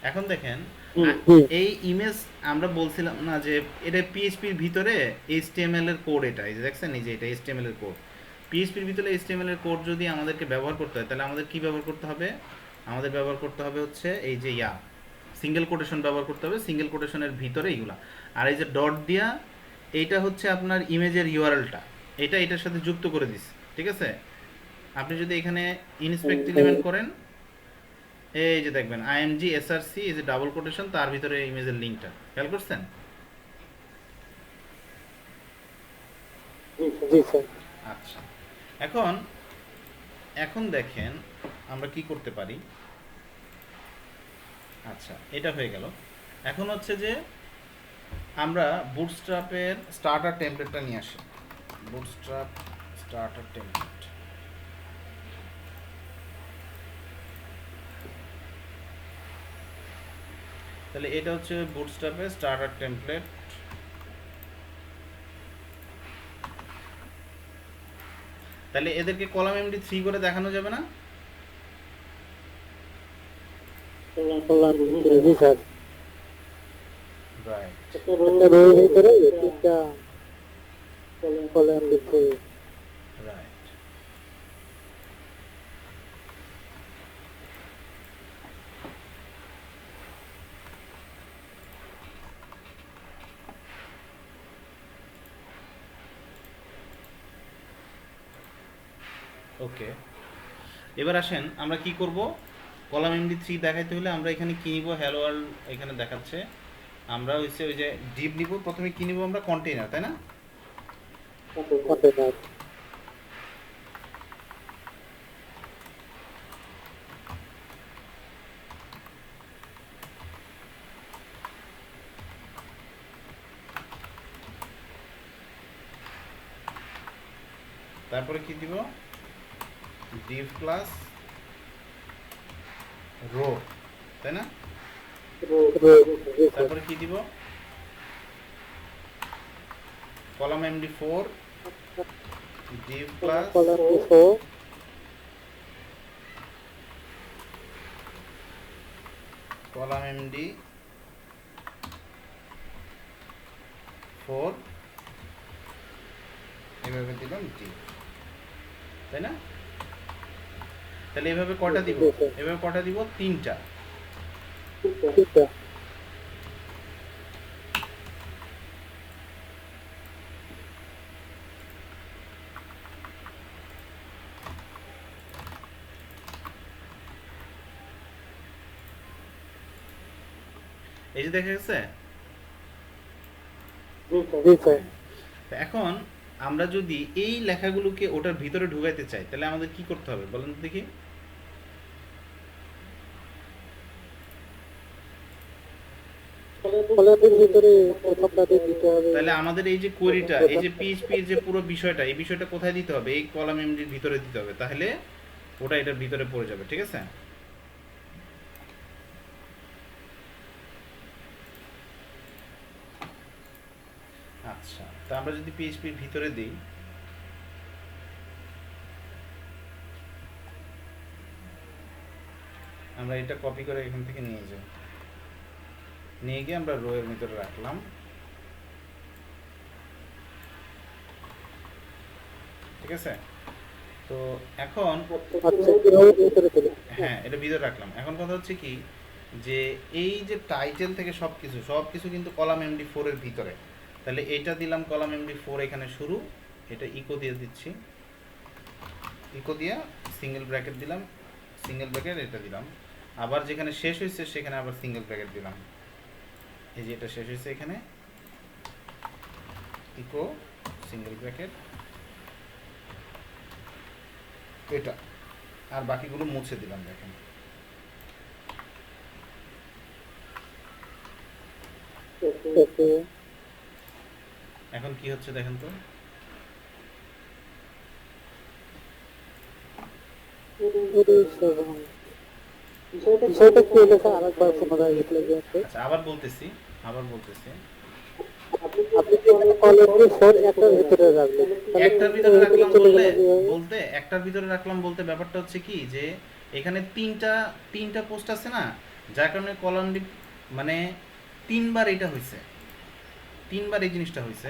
এখন দেখেন, এই ইমেজ আমরা বলছিলাম না যে এটা পিএইচপির ভিতরে এইচটিএমএল এর কোড, এটা এই যে দেখছেন, এই যে এটা এইচটিএমএল এর কোড। পিএইচপির ভিতরে এইচটিএমএল এর কোড যদি আমাদেরকে ব্যবহার করতে হয় তাহলে আমাদের কি ব্যবহার করতে হবে, আমাদের ব্যবহার করতে হবে হচ্ছে এই যে সিঙ্গেল কোটেশন ব্যবহার করতে হবে, সিঙ্গেল কোটেশনের ভিতরে এইগুলা। আর এই যে ডট দিয়া, এইটা হচ্ছে আপনার ইমেজের ইউআরএলটা, এটা এটার সাথে যুক্ত করে দিস, ঠিক আছে। আপনি যদি এখানে ইনস্পেক্ট এলিমেন্ট করেন, এই যে দেখবেন আইএমজি এসআরসি, এই যে ডাবল কোটেশন, তার ভিতরে ইমেজের লিঙ্কটা খেয়াল করছেন। আচ্ছা, এখন দেখেন আমরা কি করতে পারি। আচ্ছা, এটা হয়ে গেল। এখন হচ্ছে যে আমরা বুটস্ট্র্যাপের স্টার্টার টেমপ্লেটটা নিয়ে আসি। বুটস্ট্র্যাপ স্টার্টার টেমপ্লেট, তাহলে এটা হচ্ছে বুটস্ট্র্যাপের স্টার্টার টেমপ্লেট। তাহলে এদেরকে কলাম এমডি 3 করে দেখানো যাবে না? কলাম জি স্যার রাইট। একটা রোর ভিতরে তিনটা কলাম দিচ্ছে রাইট। ওকে, এবার আসেন আমরা কি করব। কলাম এমডি 3 দেখাইতে হলে আমরা এখানে কি নিব, হ্যালো ওয়ার্ল্ড এখানে দেখাচ্ছে, আমরা হচ্ছে ওই যে ডিপ নিব। প্রথমে কি নিব আমরা, কন্টেইনার, তাই না? কন্টেনার তারপরে কি দিব, ডিভ ক্লাস রো, তাই না? তারপরে কি দিব, column MD 4 Depp class column four column MD 4 এভাবে দিলাম জি, তাই না? তাহলে এভাবে কটা দিব, এভাবে কটা দিব, তিনটা। তিনটা এই যে দেখা গেছে। জি স্যার তো এখন আমরা যদি এই লেখাগুলোকে ওটার ভিতরে ঢুকাইতে চাই তাহলে আমাদের কি করতে হবে বলেন তো দেখি। কলামের ভিতরে প্রথমটাতে দিতে হবে তাহলে আমাদের এই যে কোয়েরিটা, এই যে পিএইচপি যে পুরো বিষয়টা, এই বিষয়টা কোথায় দিতে হবে, এই কলাম এমডির ভিতরে দিতে হবে, তাহলে ওটা এটার ভিতরে পড়ে যাবে, ঠিক আছে? আচ্ছা, তা আমরা যদি পিএইচপির ভিতরে দিই, আমরা এটা কপি করে এখান থেকে নিয়ে যাই, নিয়ে গিয়ে আমরা রো এর ভিতরে রাখলাম, ঠিক আছে? তো এখন আচ্ছা রোর ভিতরে দিলে হ্যাঁ এটা ভিতরে রাখলাম। এখন কথা হচ্ছে কি, যে এই যে টাইটেল থেকে সবকিছু কিন্তু কলাম এমডি 4 এর ভিতরে। তাহলে এটা দিলাম কলাম এমডি 4 এখানে শুরু, এটা ইকো দিয়ে দিচ্ছি, ইকো দিয়া সিঙ্গেল ব্র্যাকেট দিলাম, সিঙ্গেল ব্র্যাকেট এটা দিলাম, আবার যেখানে শেষ হয়েছে সেখানে আবার সিঙ্গেল ব্র্যাকেট দিলাম, এই যে এটা শেষ হয়েছে এখানে ইকো সিঙ্গেল ব্র্যাকেট এটা, আর বাকিগুলো মুছে দিলাম। দেখেন ওকে এখন কি হচ্ছে দেখেন তো, বিষয়টা কি হলো স্যার আরেকবার পুনরায় লিখলে যে আচ্ছা আবার বলতেছি, আপনি কি এখানে কলামের ফোর একটার ভিতরে রাখলেন একটার ভিতরে রাখলাম চলে বলতে গেল কিভাবে? বলতে একটার ভিতরে রাখলাম বলতে ব্যাপারটা হচ্ছে কি, যে এখানে তিনটা পোস্ট আছে না, যার কারণে কলাম মানে তিনবার এটা হয়েছে, তিনবার এই জিনিসটা হয়েছে,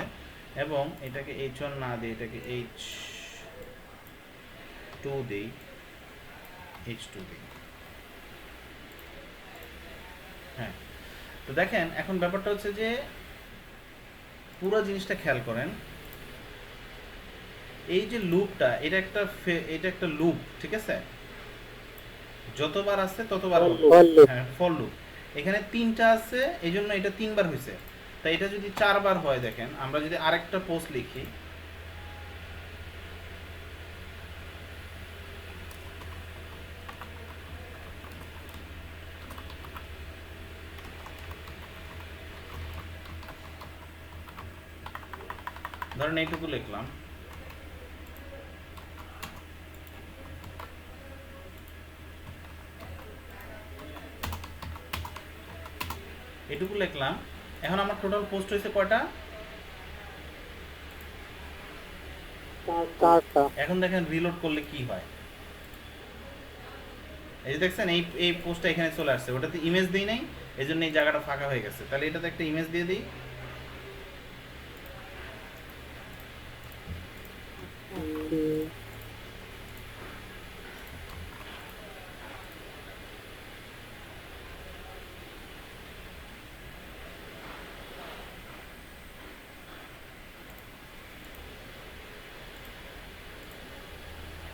এবং এটাকে H1 না দিয়ে এটাকে H2 দেই, H2 দেই। হ্যাঁ, তো দেখেন এখন ব্যাপারটা হচ্ছে যে পুরো জিনিসটা খেয়াল করেন, এই যে লুপটা এটা একটা লুপ, ঠিক আছে? যতবার আসছে ততবার হবে। For loop। হ্যাঁ ফর লুপ। এখানে তিনটা আছে এই জন্য এটা তিনবার হয়েছে, তাই এটা যদি চারবার হয়, দেখেন আমরা যদি আরেকটা পোস্ট লিখি, ধরেন এইটুকু লিখলাম, এটুকু লিখলাম, এখন আমার টোটাল পোস্ট হয়েছে কয়টা, 4টা। এখন দেখেন রিলোড করলে কি হয়, এই যে দেখছেন এই এই পোস্টটা এখানে চলে আসছে, ওটাতে ইমেজ দিই নাই, এই জন্য এই জায়গাটা ফাঁকা হয়ে গেছে। তাহলে এটাতে একটা ইমেজ দিয়ে দিই, ওকে,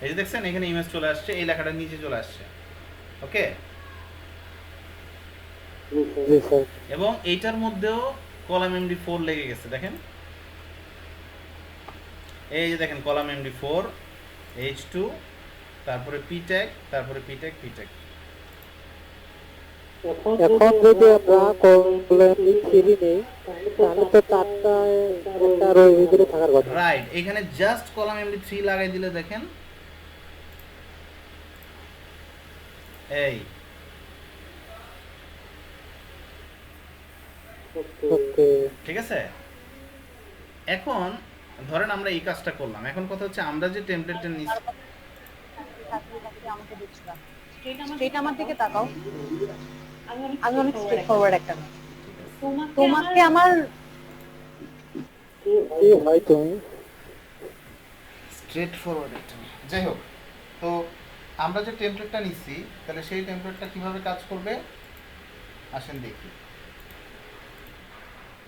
এই যে দেখছেন এখানে ইমেজ চলে আসছে, এই লেখাটা নিচে চলে আসছে। ওকে, জি স্যার। এবং এইটার মধ্যেও কলাম MD4 লেগে গেছে, দেখেন এই যে দেখেন কলাম MD4 H2, তারপরে P ট্যাগ, তারপরে P ট্যাগ P ট্যাগ। এখন যদি আমরা কলম 3 নেই তাহলে তো 4টায় একটা রো ভিতরে থাকার কথা। রাইট, এখানে জাস্ট কলাম MD3 লাগাই দিলে দেখেন এই ওকে, ঠিক আছে। এখন ধরেন আমরা এই কাজটা করলাম, এখন কথা হচ্ছে আমরা যে টেমপ্লেটটা নিচ্ছি, স্ট্রেট আমার দিকে তাকাও, আমি অনেক স্ট্রেট ফরওয়ার্ড একটা মেয়ে। তোমাকে আমার কি হয় তুমি? স্ট্রেট ফরওয়ার্ড একটা, যাই হোক, তো আমরা যে টেমপ্লেটটা নিচ্ছি তাহলে সেই টেমপ্লেটটা কিভাবে কাজ করবে আসেন দেখি।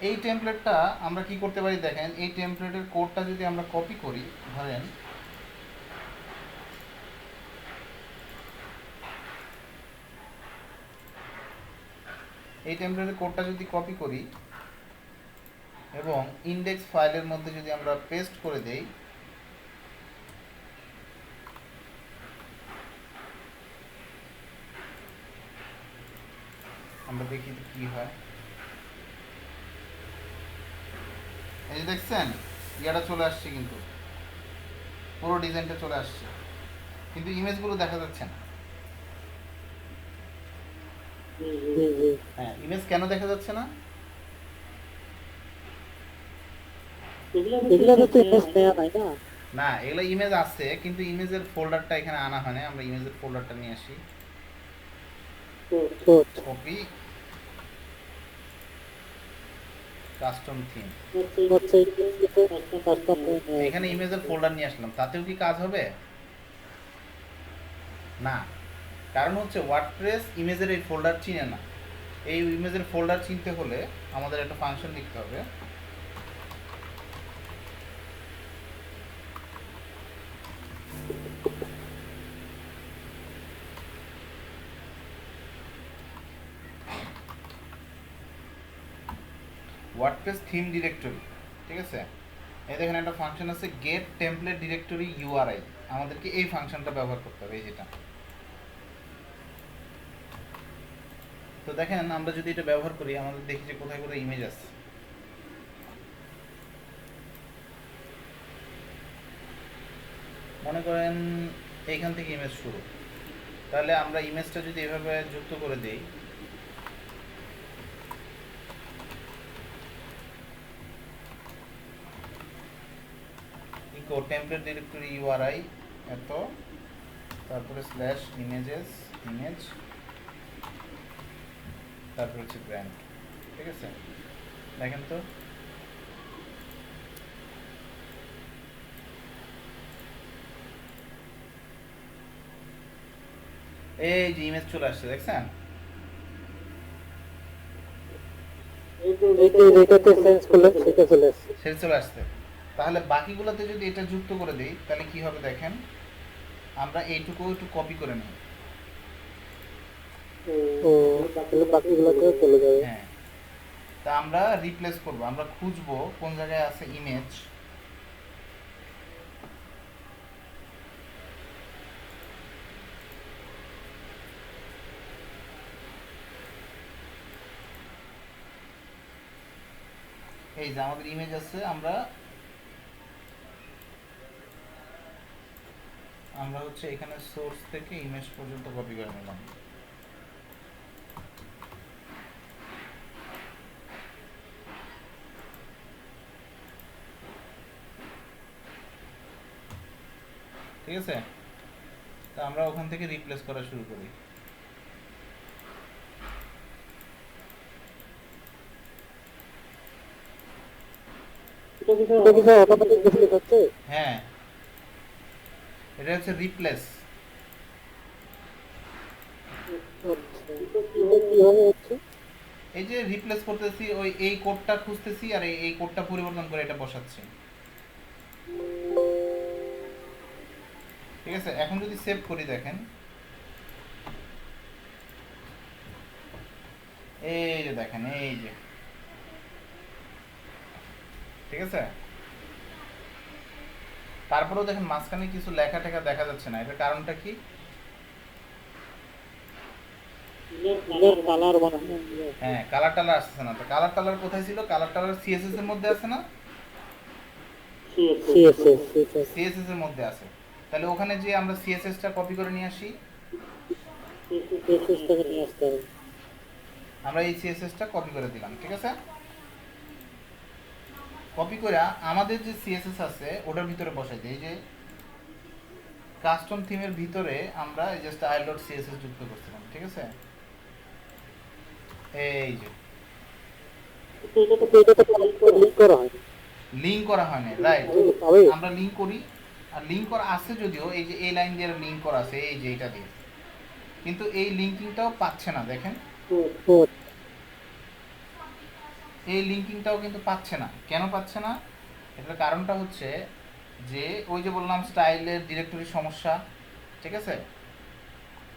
এই টেমপ্লেটটা আমরা কি করতে পারি দেখেন, এই টেমপ্লেটের কোডটা যদি আমরা কপি করি, ধরেন এই টেমপ্লেটের কোডটা যদি কপি করি এবং ইনডেক্স ফাইলের মধ্যে যদি আমরা পেস্ট করে দেই, আমরা দেখি তো কি হয়। এই যে দেখছেন ইয়াটা চলে আসছে, কিন্তু পুরো ডিজাইনটা চলে আসছে, কিন্তু ইমেজগুলো দেখা যাচ্ছে না। জি জি, হ্যাঁ, ইমেজ কেন দেখা যাচ্ছে না? এগুলো তো ইমেজ নেওয়া নাই না। না, এগুলো ইমেজ আছে কিন্তু ইমেজের ফোল্ডারটা এখানে আনা হয় না। আমরা ইমেজের ফোল্ডারটা নিয়ে আসি, তো কপি, কাস্টম থিম, হচ্ছে কাস্টম এখানে ইমেজের ফোল্ডার নিয়ে আসলাম, তাতেও কি কাজ হবে? না, কারণ হচ্ছে ওয়ার্ডপ্রেস ইমেজের এই ফোল্ডার চিনে না। এই ইমেজের ফোল্ডার চিনতে হলে আমাদের একটা ফাংশন লিখতে হবে, ওয়ার্ডপ্রেস থিম ডিরেক্টরি। ঠিক আছে, এই দেখেন একটা ফাংশন আছে গেট টেমপ্লেট ডিরেক্টরি URI, আমাদেরকে এই ফাংশনটা ব্যবহার করতে হবে, এই যেটা। তো দেখেন আমরা যদি এটা ব্যবহার করি, আমাদের দেখি যে কোথায় কোথায় ইমেজ আছে। মনে করেন এইখান থেকে ইমেজ শুরু, তাহলে আমরা ইমেজটা যদি এভাবে যুক্ত করে দেই, ইকো টেমপ্লেট ডিরেক্টরি URI এত, তারপরে স্ল্যাশ ইমেজেস ইমেজ, তারপর হচ্ছে ব্র্যান্ড। ঠিক আছে, দেখেন তো এই যে ইমেজ চলে আসছে, দেখছেন? এটাতে চেঞ্জ করলে সেটা চলে আসছে। সেটা চলে আসছে। তাহলে বাকিগুলোতে যদি এটা যুক্ত করে দিই তাহলে কি হবে দেখেন, আমরা এইটুকু একটু কপি করে নিই। ও তাহলে বাকিগুলোতেও চলে যাবে। হ্যাঁ, তা আমরা রিপ্লেস করব, আমরা খুঁজবো কোন জায়গায় আছে ইমেজ, এই যে আমাদের ইমেজ আছে, আমরা হচ্ছে এখানে সোর্স থেকে ইমেজ পর্যন্ত কপি করে নিলাম। ঠিক আছে? তো আমরা ওখান থেকে রিপ্লেস করা শুরু করি। এটা কি স্যার অটোমেটিক ডিসপ্লে হচ্ছে? হ্যাঁ, এটা হচ্ছে রিপ্লেস। আচ্ছা, এটা কিভাবে হচ্ছে? এই যে রিপ্লেস করতেছি, ওই এই কোডটা খুঁজতেছি আর এই কোডটা পরিবর্তন করে এটা বসাচ্ছি। ঠিক আছে? এখন যদি সেভ করি দেখেন, এই যে দেখেন, এই যে, ঠিক আছে? তারপরেও দেখেন মাঝখানে কিছু লেখা টেখা দেখা যাচ্ছে না, এটার কারণটা কি? এটার কালার মনে হয় হ্যাঁ, কালার টালার আসছে না। তো কালার টালার কোথায় ছিল? কালার টালার সিএসএস এর মধ্যে আছে না? সিএসএস সিএসএস এর মধ্যে আছে। তাহলে ওখানে যে আমরা সিএসএস টা কপি করে নিয়ে আসি, সিএসএস থেকে নিয়ে আসতে হবে। আমরা এই সিএসএস টা কপি করে দিলাম, ঠিক আছে? কপি করে আমাদের যে সিএসএস আছে ওটার ভিতরে বসাই দিই। এই যে কাস্টম থিমের ভিতরে আমরা এই যে style.css যুক্ত করছিলাম, ঠিক আছে? এই যে এটা তো লিংক করা হয়। লিংক করা হয় না, রাইট? তবে আমরা লিংক করি, আর লিংক করা আছে যদিও, এই যে এই লাইন দিয়ে লিংক করা আছে, এই যে এটা দিয়ে, কিন্তু এই লিঙ্কিংটাও পাচ্ছে না। দেখেন, এই লিঙ্কিংটাও কিন্তু পাচ্ছে না। কেন পাচ্ছে না? এটার কারণটা হচ্ছে যে ওই যে বললাম স্টাইলের ডিরেক্টরি সমস্যা, ঠিক আছে?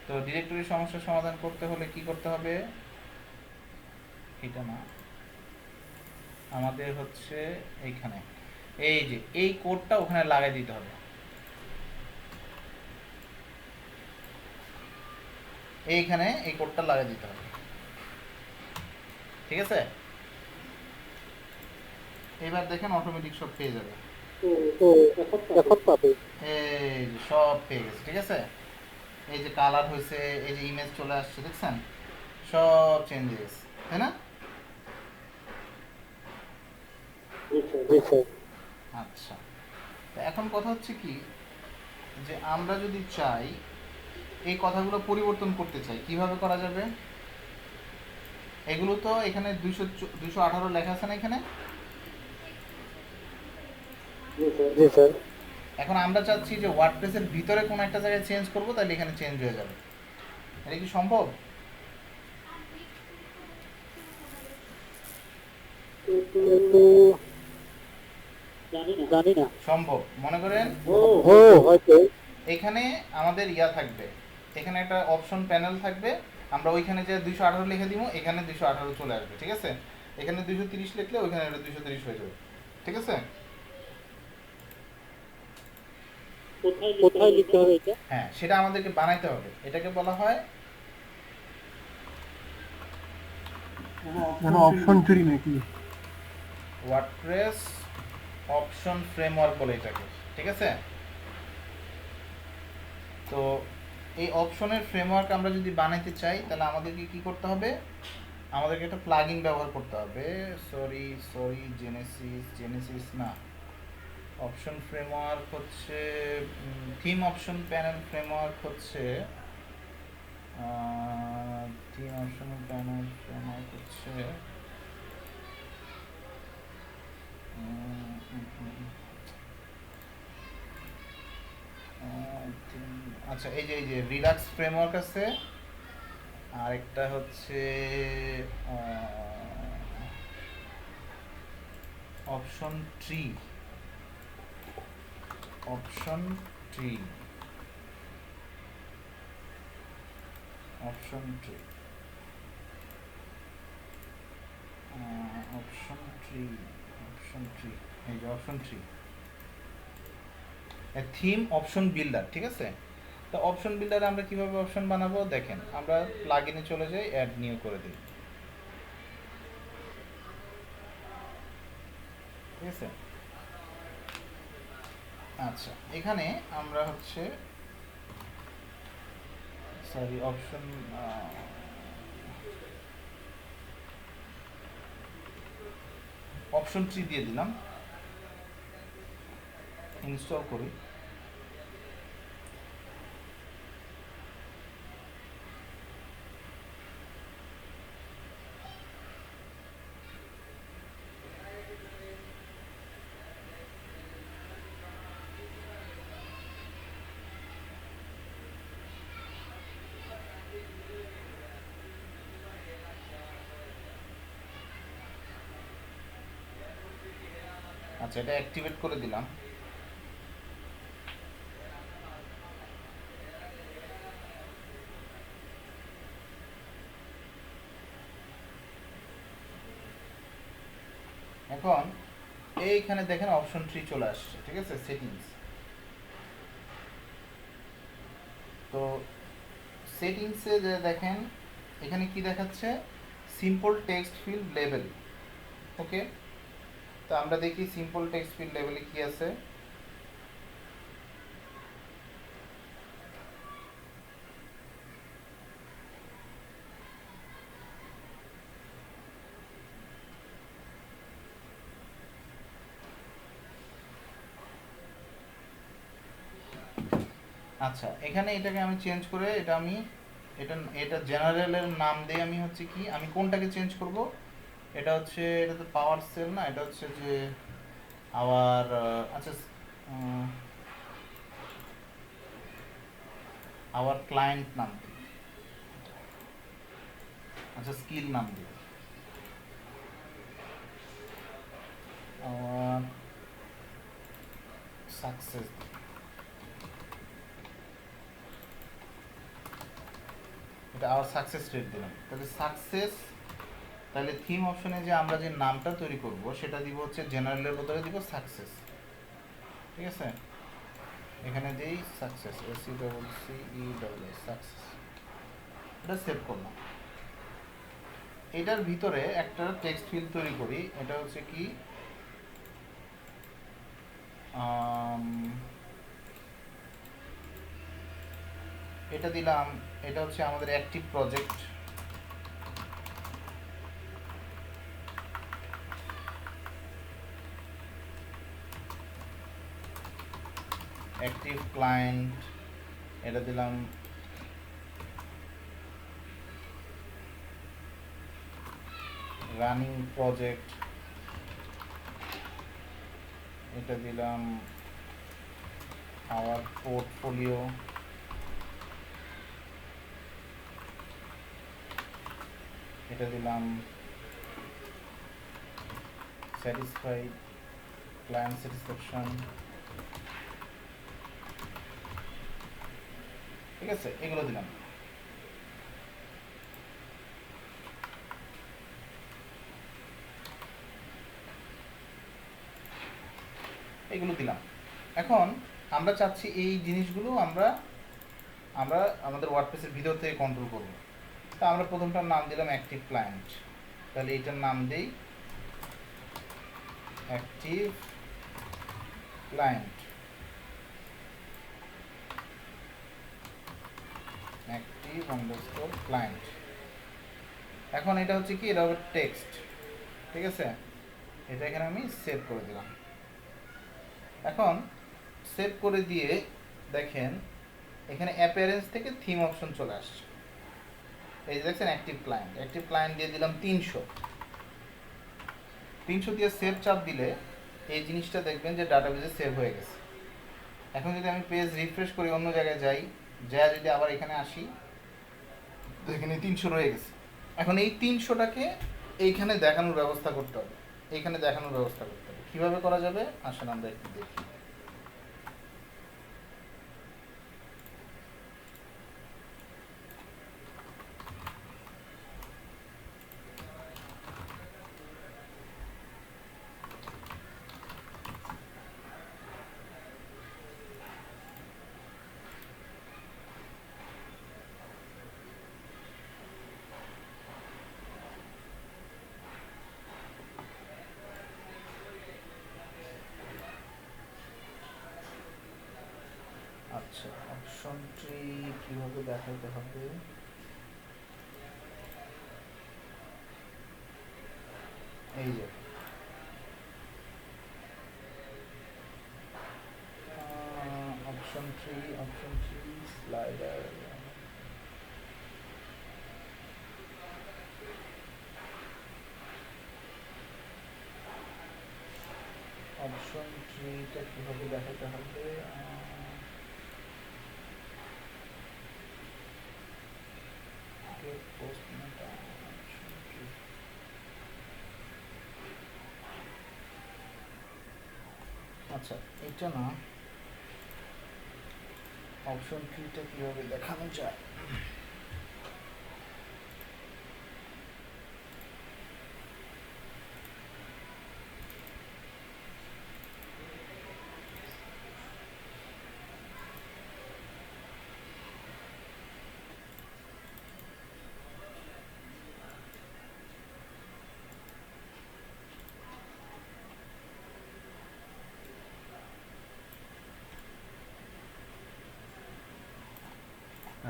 তো ডিরেক্টরি সমস্যার সমাধান করতে হলে কি করতে হবে? এটা না, আমাদের হচ্ছে এইখানে এই যে এই কোডটা ওখানে লাগাই দিতে হবে। এইখানে এই কোডটা লাগাই দিতে হবে, ঠিক আছে? এবার দেখেন অটোমেটিক সব পেয়ে যাবে। তো এখন পাবে। এই যে সব পেয়ে গেছে, ঠিক আছে? এই যে কালার হয়েছে, এই যে ইমেজ চলে আসছে, দেখছেন? সব চেঞ্জ হয়ে গেছে, তাই না? জি স্যার। আচ্ছা, তো এখন কথা হচ্ছে কি, যে আমরা যদি চাই এই কথাগুলো পরিবর্তন করতে চাই, কিভাবে করা যাবে? এগুলো তো এখানে 218 লেখা আছে না এখানে? জি স্যার। এখন আমরা চাচ্ছি যে ওয়ার্ডপ্রেসের ভিতরে কোনো একটা জায়গায় চেঞ্জ করব, তাহলে এখানে চেঞ্জ হয়ে যাবে। এটা কি সম্ভব? কিন্তু জানি না। সম্ভব। মনে করেন ও হয়তো এখানে আমাদের ইয়া থাকবে, এখানে একটা অপশন প্যানেল থাকবে, আমরা ওইখানে যে 218 লিখে দিব, এখানে 218 চলে আসবে, ঠিক আছে? এখানে 230 লিখলে ওইখানে 230 হয়ে যাবে, ঠিক আছে? কোথায় লিখতে হবে এটা? হ্যাঁ, সেটা আমাদেরকে বানাইতে হবে। এটাকে বলা হয় অপশন ট্রি নাকি? ওয়ার্ডপ্রেস অপশন ফ্রেমওয়ার্ক বলে এটাকে, ঠিক আছে? তো এই অপশনের ফ্রেমওয়ার্ক আমরা যদি বানাইতে চাই, তাহলে আমাদেরকে কি করতে হবে? আমাদেরকে একটা প্লাগইন ব্যবহার করতে হবে। সরি জেনেসিস না, অপশন ফ্রেমওয়ার্ক হচ্ছে থিম অপশন প্যানেল ফ্রেমওয়ার্ক হচ্ছে থিম অপশন প্যানেল ফ্রেমওয়ার্ক হচ্ছে আচ্ছা, এই যে রিলাক্স ফ্রেমওয়ার্ক আছে, আর একটা হচ্ছে option tree. Option tree option tree option tree option tree এই যে option tree, theme option builder, ঠিক আছে? তো অপশন বিল্ডারে আমরা কিভাবে অপশন বানাবো দেখেন, আমরা প্লাগইনে চলে যাই, অ্যাড নিউ করে দিই, ঠিক আছে? আচ্ছা, এখানে আমরা হচ্ছে সরি অপশন ট্রি দিয়ে দিলাম, ইনস্টল করি। আচ্ছা, এটা অ্যাক্টিভেট করে দিলাম। এখন এইখানে দেখেন অপশন ট্রি চলে আসছে, ঠিক আছে, সেটিংস। তো সেটিংসে যে দেখেন এখানে কি দেখাচ্ছে, সিম্পল টেক্সট ফিল্ড লেভেল। ওকে, তো আমরা দেখি সিম্পল টেক্সট ফিল্ড লেভেলে কি আছে। আচ্ছা, এখানে এটাকে আমি চেঞ্জ করে এটা জেনারেলের নাম দিয়ে আমি হচ্ছে কি, আমি কোনটাকে চেঞ্জ করব, এটা হচ্ছে, এটা তো পাওয়ার সেল না, এটা হচ্ছে যে আবার আচ্ছা, আবার ক্লায়েন্ট নাম দিই, আচ্ছা স্কিল নাম দিই, আবার সাকসেস, এটা আবার সাকসেস রেট দিলাম। তাহলে সাকসেস, তাহলে থিম অপশনে যে আমরা যে নামটা তৈরি করব সেটা দিব হচ্ছে জেনারেলের বদলে দিব সাকসেস, ঠিক আছে। এখানে দিই সাকসেস, SECCE সাকসেস, এটা সেভ করলাম। এটার ভিতরে একটা টেক্সট ফিল্ড তৈরি করি, এটা হচ্ছে কি এটা দিলাম, এটা হচ্ছে আমাদের অ্যাক্টিভ প্রজেক্ট। অ্যাক্টিভ ক্লায়েন্ট, এটা দিলাম রানিং প্রজেক্ট, এটা দিলাম আওয়ার পোর্টফোলিও, এটা দিলাম স্যাটিসফাইড, ক্লায়েন্ট স্যাটিসফ্যাকশন, ঠিক আছে, এগুলো দিলাম। এগুলো দিলাম। এখন আমরা চাচ্ছি এই জিনিসগুলো আমরা আমরা আমাদের ওয়ার্ডপ্রেসের ভিতর থেকে কন্ট্রোল করব। তা আমরা প্রথমটার নাম দিলাম অ্যাক্টিভ ক্লায়েন্ট, তাহলে এটার নাম দেই active client, active underscore client. এখন এটা হচ্ছে কি, এটা হবে টেক্সট, ঠিক আছে, এটা এখানে আমি সেভ করে দিলাম। এখন সেভ করে দিয়ে দেখেন এখানে অ্যাপিয়ারেন্স থেকে থিম অপশন চলে আসছে। এই যে দেখছেন অ্যাক্টিভ ক্লায়েন্ট, অ্যাক্টিভ ক্লায়েন্ট দিয়ে দিলাম 300 দিয়ে সেভ চাপ দিলে এই জিনিসটা দেখবেন যে ডাটাবেজে সেভ হয়ে গেছে। এখন যদি আমি পেজ রিফ্রেশ করি, অন্য জায়গায় যাই, যা যদি আবার এখানে আসি, তো এখানে 300 রয়ে গেছে। এখন এই 300টাকে এইখানে দেখানোর ব্যবস্থা করতে হবে, এইখানে দেখানোর ব্যবস্থা করতে হবে। কীভাবে করা যাবে আসেন আমরা একটু দেখি। আচ্ছা, অপশন ট্রি কীভাবে দেখাতে হবে, এই যে অপশন ট্রি স্লাইডার, অপশন ট্রিটা কীভাবে দেখাতে হবে, পোস্ট মেটা অপশন ট্রি, আচ্ছা এটা না অপশন ট্রিটা কিভাবে দেখানো যায়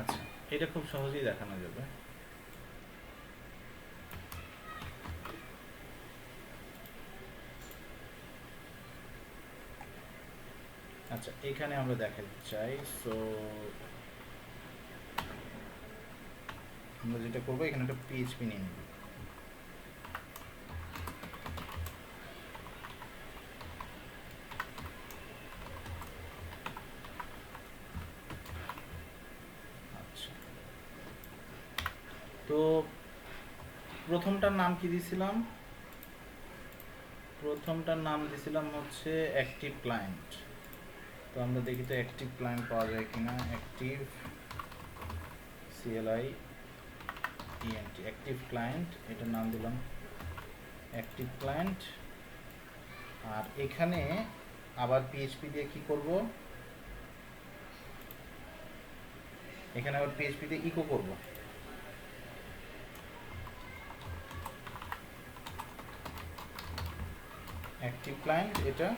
আচ্ছা এটা খুব সহজেই দেখানো যাবে আচ্ছা এখানে আমরা দেখাতে চাই সো আমরা যেটা করবো এখানে একটা পিএইচপি নিয়ে নিব আচ্ছা তো প্রথমটার নাম কি দিয়েছিলাম প্রথমটার নাম দিয়েছিলাম হচ্ছে অ্যাক্টিভ ক্লায়েন্ট তো আমরা দেখি তো অ্যাক্টিভ ক্লায়েন্ট পাওয়া যায় কিনা active CLI ENT active client এটার নাম দিলাম অ্যাক্টিভ ক্লায়েন্ট আর এখানে আবার পিএইচপি দিয়ে কি করব এখানে আবার পিএইচপি দিয়ে ইকো করব অ্যাক্টিভ ক্লায়েন্ট এটা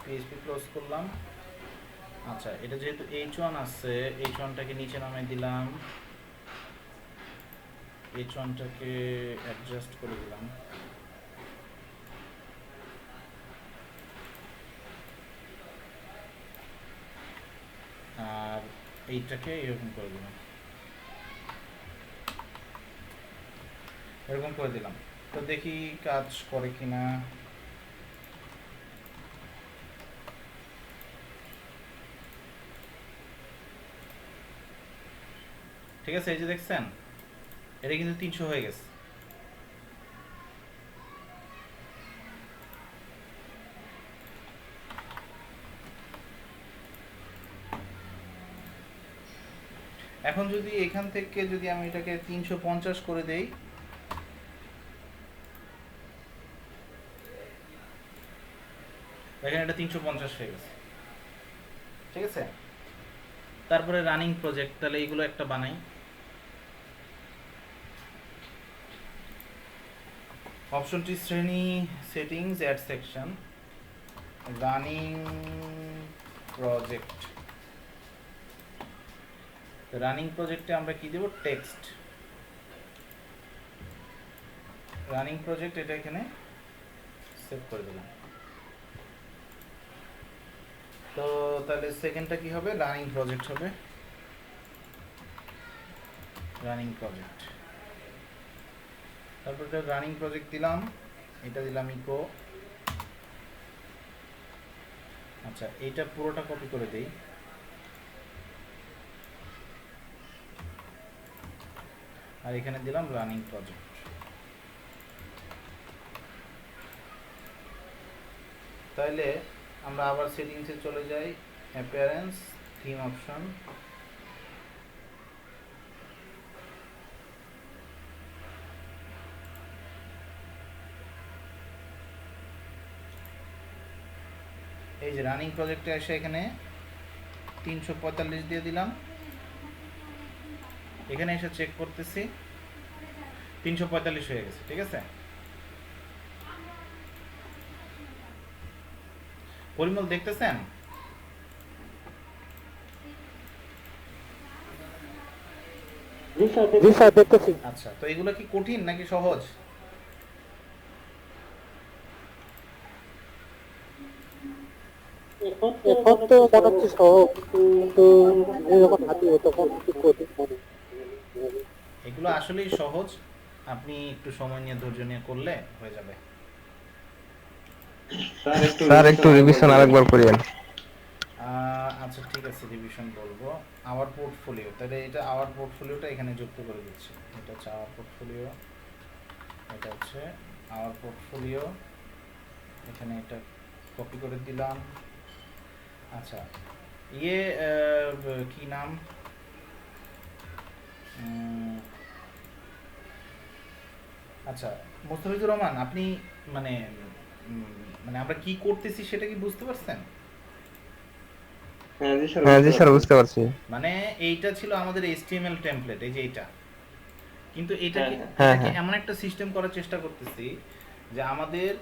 পিএইচপি ক্লোজ করলাম আচ্ছা এটা যেহেতু h1 আছে h1টাকে নিচে নামিয়ে দিলাম h1টাকে অ্যাডজাস্ট করে দিলাম আর এইটাকে এরকম করে দিলাম এরকম করে দিলাম তো দেখি কাজ করে কিনা ঠিক আছে এই যে দেখছেন এটা কিন্তু 300 হয়ে গেছে এখন যদি এখান থেকে যদি আমি এটাকে 350 করে দেই দেখেন এটা 350 হয়ে গেছে ঠিক আছে তারপরে রানিং প্রজেক্ট তাহলে এইগুলো একটা বানাই অপশনটি শ্রেণী settings add section running project running প্রজেক্টে আমরা কি দেব টেক্সট রানিং প্রজেক্ট এটা এখানে সেভ করে দিলাম তো তাহলে সেকেন্ডটা কি হবে রানিং প্রজেক্ট হবে রানিং প্রজেক্ট তারপর রানিং প্রজেক্ট দিলাম এটা দিলাম ইকো আচ্ছা এইটা পুরোটা কপি করে দেই আর এখানে দিলাম রানিং প্রজেক্ট তাহলে আমরা আবার সেটিংসে চলে যাই অ্যাপিয়ারেন্স থিম অপশন এই যে রানিং প্রজেক্টে এসে এখানে 345 দিয়ে দিলাম এখানে এসে চেক করতেছি 345 হয়ে গেছে ঠিক আছে পরিমল দেখতেছেন জি স্যার দেখতেছি আচ্ছা তো এগুলো কি কঠিন নাকি সহজ এখন তো মনে হচ্ছে সহজ কিন্তু যখন হাতে তখন একটু কঠিন মনে এগুলো আসলেই সহজ আপনি একটু সময় নিয়ে ধৈর্য নিয়ে করলে হয়ে যাবে স্যার একটু রিভিশন আরেকবার করিয়েন আচ্ছা ঠিক আছে রিভিশন বলবো আওয়ার পোর্টফোলিও তাহলে এটা আওয়ার পোর্টফোলিওটা এখানে যুক্ত করে দিচ্ছি এটা হচ্ছে আওয়ার পোর্টফোলিও এটা হচ্ছে আওয়ার পোর্টফোলিও এখানে এটা কপি করে দিলাম। আচ্ছা কি নাম, আচ্ছা মোস্তাফিজুর রহমান, আপনি মানে মানে আমরা কি করতেছি সেটা কি বুঝতে পারছেন? হ্যাঁ জি স্যার, বুঝতে পারছি। মানে এইটা ছিল আমাদের HTML টেমপ্লেট, এই যে এইটা, কিন্তু এটাকে হ্যাঁ, এটাকে হ্যাঁ। এমন একটা সিস্টেম করার চেষ্টা করতেছি যে আমাদের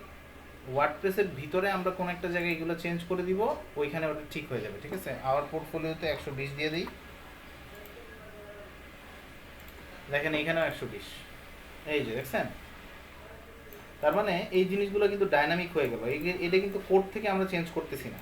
ওয়ার্ডপ্রেসের ভিতরে আমরা কোন একটা জায়গায় এগুলো চেঞ্জ করে দিব, ওইখানে ওটা ঠিক হয়ে যাবে। ঠিক আছে, আওয়ার পোর্টফোলিওতে 120 দিয়ে দিই, দেখেন এখানেও 120, এই যে দেখছেন। তার মানে এই জিনিসগুলো কিন্তু ডাইনামিক হয়ে গেল, এটা কিন্তু কোড থেকে আমরা চেঞ্জ করতেছি না।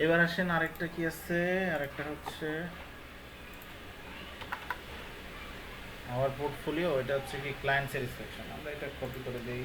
এবার আসেন আরেকটা কি আছে, আরেকটা হচ্ছে আওয়ার পোর্টফোলিও, এটা হচ্ছে কি ক্লায়েন্ট স্যাটিসফ্যাকশন। আমরা এটা কপি করে দেই,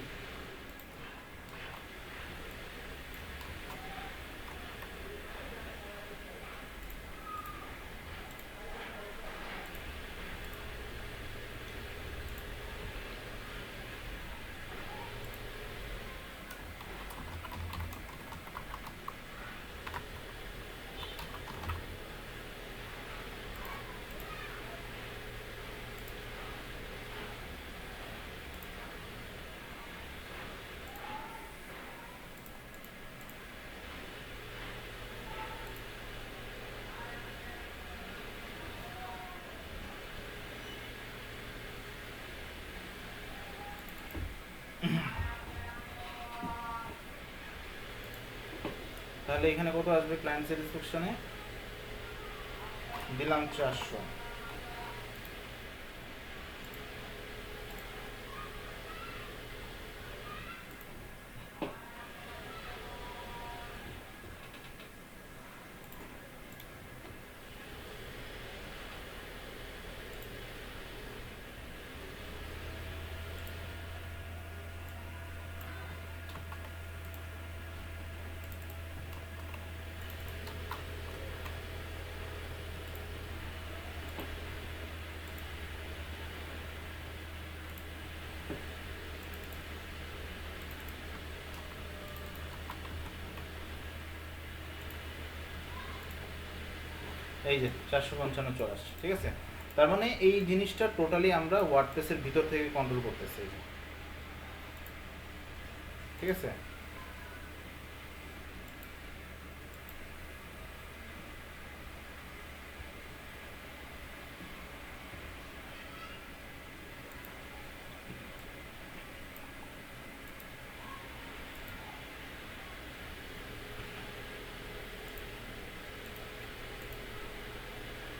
তাহলে এখানে কত আসবে ক্লায়েন্ট স্যাটিসফ্যাকশনে? দিলাম 400। এই যে 455 চলে আসছে। ঠিক আছে, তার মানে এই জিনিসটা টোটালি আমরা ওয়ার্ডপ্রেসের ভিতর থেকে কন্ট্রোল করতেছি। এই যে, ঠিক আছে।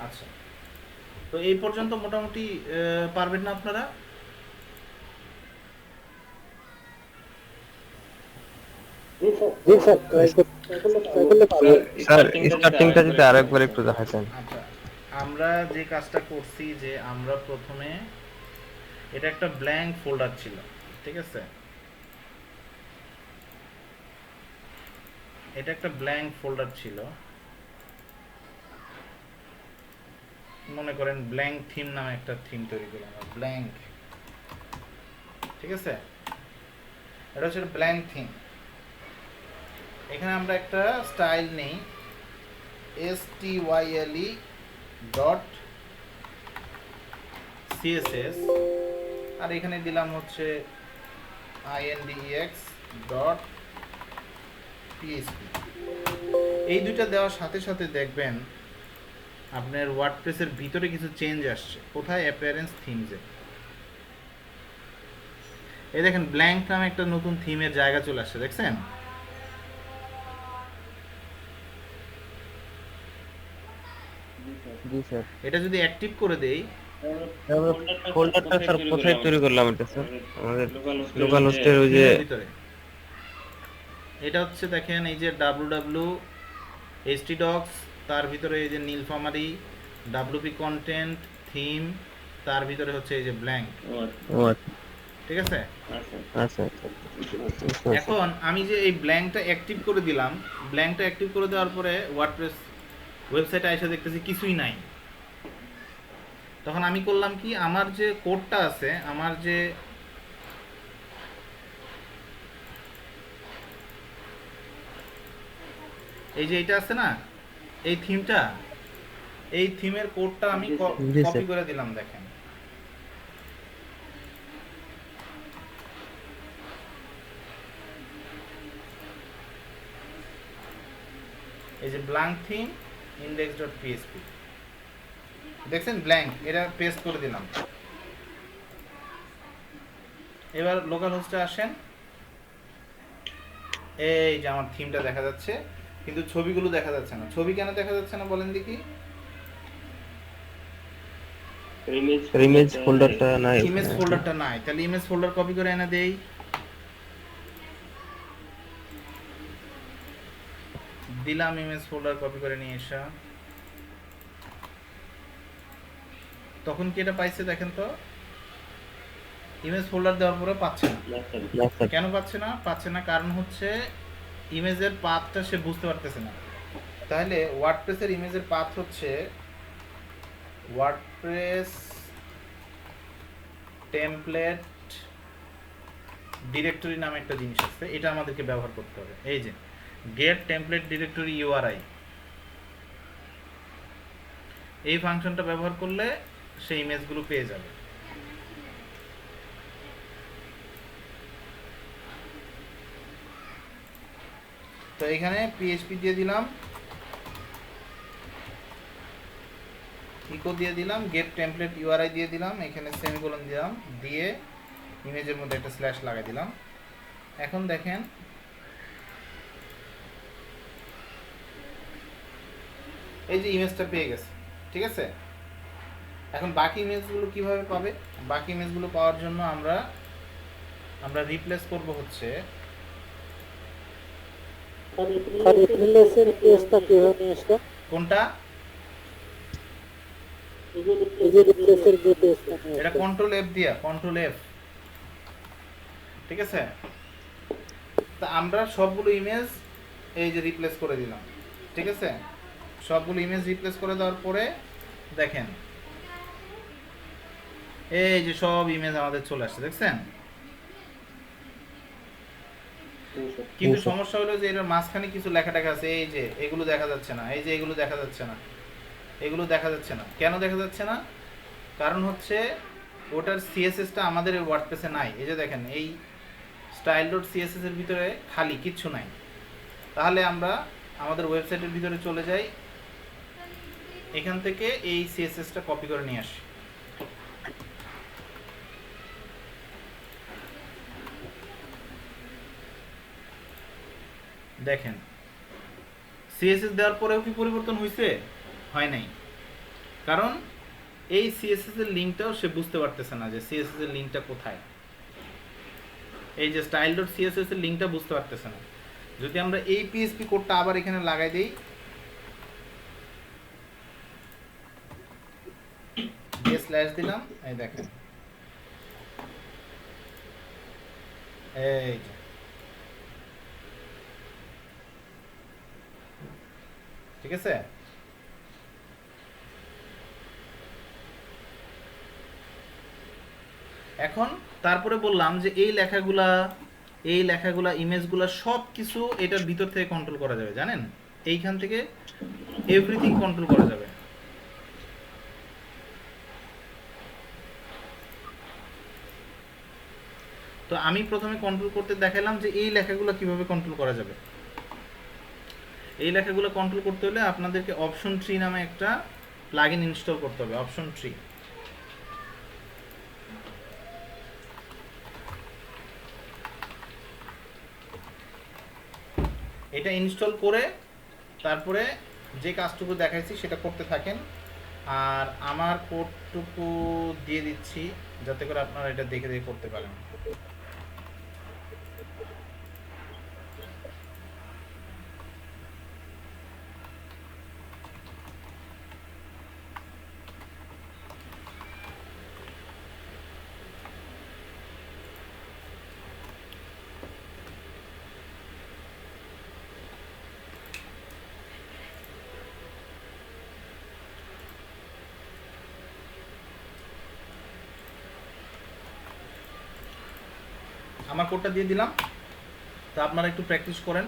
আচ্ছা, তো এই পর্যন্ত মোটামুটি পারবেন না আপনারা? জি স্যার, ট্রাই করলে পারবো। স্যার স্টার্টিংটা যদি আরেকবার একটু দেখাতেন। আচ্ছা, আমরা যে কাজটা করছি যে আমরা প্রথমে এটা একটা ব্ল্যাঙ্ক ফোল্ডার ছিল। ঠিক আছে, এটা একটা ব্ল্যাঙ্ক ফোল্ডার ছিল, মনে করেন ব্ল্যাঙ্ক থিম নামে একটা থিম তৈরি করলাম ব্ল্যাঙ্ক। ঠিক আছে, এটা হচ্ছে ব্ল্যাঙ্ক থিম। এখানে আমরা একটা স্টাইল নেই, style.css, আর এখানে দিলাম হচ্ছে index.php। এই দুইটা দেওয়ার সাথে সাথে দেখবেন আপনার ওয়ার্ডপ্রেসের ভিতরে কিছু চেঞ্জ আসছে। কোথায়? অ্যাপিয়ারেন্স থিমসে। এই দেখেন ব্ল্যাঙ্ক নামে একটা নতুন থিমের জায়গা চলে আসছে, দেখছেন? জি স্যার। এটা যদি অ্যাক্টিভ করে দেই, ফোল্ডারটা স্যার কোথায় তৈরি করলাম এটা স্যার? আমাদের লোকাল হোস্টের ওই যে থিমের ভিতরে এটা হচ্ছে দেখেন এই যে www htdocs, তার ভিতরে এই যে নীলফামারি, wp কন্টেন্ট, থিম, তার ভিতরে হচ্ছে এই যে ব্ল্যাঙ্ক, ও আচ্ছা ঠিক আছে। আচ্ছা আচ্ছা আচ্ছা। এখন আমি যে এই ব্ল্যাঙ্কটা অ্যাক্টিভ করে দিলাম, ব্ল্যাঙ্কটা অ্যাক্টিভ করে দেওয়ার পরে ওয়ার্ডপ্রেস ওয়েবসাইটে এসে দেখতেছি কিছুই নাই। তখন আমি করলাম কি, আমার যে কোডটা আছে, আমার যে এই যে এটা আছে না, এই থিমটা, এই থিমের কোডটা আমি জি কপি স্যার। করে দিলাম। দেখেন এই যে ব্ল্যাঙ্ক থিম index.php, দেখছেন ব্ল্যাঙ্ক, এটা পেস্ট করে দিলাম। এবার লোকাল হোস্টে আসেন, এই যে আমার থিমটা দেখা যাচ্ছে, কিন্তু ছবিগুলো দেখা যাচ্ছে না। ছবি কেন দেখা যাচ্ছে না বলেন দেখি? ইমেজ ফোল্ডারটা নাই। ইমেজ ফোল্ডারটা নাই, তাহলে ইমেজ ফোল্ডার কপি করে এনে দেই। দিলাম ইমেজ ফোল্ডার কপি করে নিয়ে এসা। তখন কি এটা পাইছে দেখেন তো? ইমেজ ফোল্ডার দেওয়ার পরে পাচ্ছে না। না স্যার। কেন পাচ্ছে না? পাচ্ছে না কারণ হচ্ছে ইমেজের পাথটা সে বুঝতে পারতেছে না। তাহলে ওয়ার্ডপ্রেসের ইমেজের পাথ হচ্ছে ওয়ার্ডপ্রেস টেমপ্লেট ডিরেক্টরি নামে একটা জিনিস আছে, এটা আমাদেরকে ব্যবহার করতে হবে। এই যে গেট টেমপ্লেট ডিরেক্টরি ইউআরআই, এই ফাংশনটা ব্যবহার করলে সেই ইমেজগুলো পেয়ে যাবে। তো এখানে পিএইচপি দিয়ে দিলাম, ইকো দিয়ে দিলাম, গেট টেমপ্লেট ইউআরআই দিয়ে দিলাম, এখানে সেমিকোলন দিলাম, দিয়ে ইমেজের মধ্যে একটা স্ল্যাশ লাগাই দিলাম। এখন দেখেন এই যে ইমেজটা পেয়ে গেছে, ঠিক আছে। এখন বাকি ইমেজগুলো কিভাবে পাবে? বাকি ইমেজগুলো পাওয়ার জন্য আমরা রিপ্লেস করব হচ্ছে আর রিপ্লেসের কেসটা কিভাবে নিয়ে আসলাম? কোনটা? এই যে রিপ্লেসের যে কেসটা নিয়ে এটা আসলাম, কন্ট্রোল এফ দিয়া, কন্ট্রোল এফ, ঠিক আছে। তা আমরা সবগুলো ইমেজ এই যে রিপ্লেস করে দিলাম, ঠিক আছে। সবগুলো ইমেজ রিপ্লেস করে দেওয়ার পরে দেখেন এই যে সব ইমেজ আমাদের চলে আসছে, দেখছেন। কিন্তু সমস্যা হলো যে এর মাঝখানে কিছু লেখা টেখা আছে, এই যে এগুলো দেখা যাচ্ছে না, এই যে এগুলো দেখা যাচ্ছে না, এগুলো দেখা যাচ্ছে না। কেন দেখা যাচ্ছে না? কারণ হচ্ছে ওটার সিএসএসটা আমাদের ওয়ার্ডপ্রেসে নাই। এই যে দেখেন এই style.css এর ভিতরে খালি কিচ্ছু নাই। তাহলে আমরা আমাদের ওয়েবসাইটের ভিতরে চলে যাই, এখান থেকে এই সিএসএসটা কপি করে নিয়ে আসি। দেখেন সিএসএস দেওয়ার পরেও কি পরিবর্তন হয়েছে? হয় নাই, কারণ এই সিএসএস এর লিঙ্কটাও সে বুঝতে পারতেছে না যে সিএসএস এর লিঙ্কটা কোথায়। এই যে style.css এর লিঙ্কটা বুঝতে পারতেছে না। যদি আমরা এই পিএইচপি কোডটা আবার এখানে লাগাই দেই, দিয়ে স্ল্যাশ দিলাম, এই দেখেন এই যে ঠিক আছে। এখন তারপরে বললাম যে এই লেখাগুলা ইমেজগুলা সব কিছু এটার ভিতর থেকে কন্ট্রোল করা যাবে, জানেন। এইখান থেকে এভরিথিং কন্ট্রোল করা যাবে। তো আমি প্রথমে কন্ট্রোল করতে দেখালাম যে এই লেখাগুলো কিভাবে কন্ট্রোল করা যাবে। এই লেখাগুলো কন্ট্রোল করতে হলে আপনাদেরকে অপশন ট্রি নামে একটা প্লাগইন ইনস্টল করতে হবে, অপশন ট্রি। এটা ইনস্টল করে তারপরে যে কাজটুকু দেখাইছি সেটা করতে থাকেন, আর আমার কোডটুকু দিয়ে দিচ্ছি যাতে করে আপনারা এটা দেখে দেখে করতে পারেন। আমার কোডটা দিয়ে দিলাম, তো আপনারা একটু প্র্যাকটিস করেন।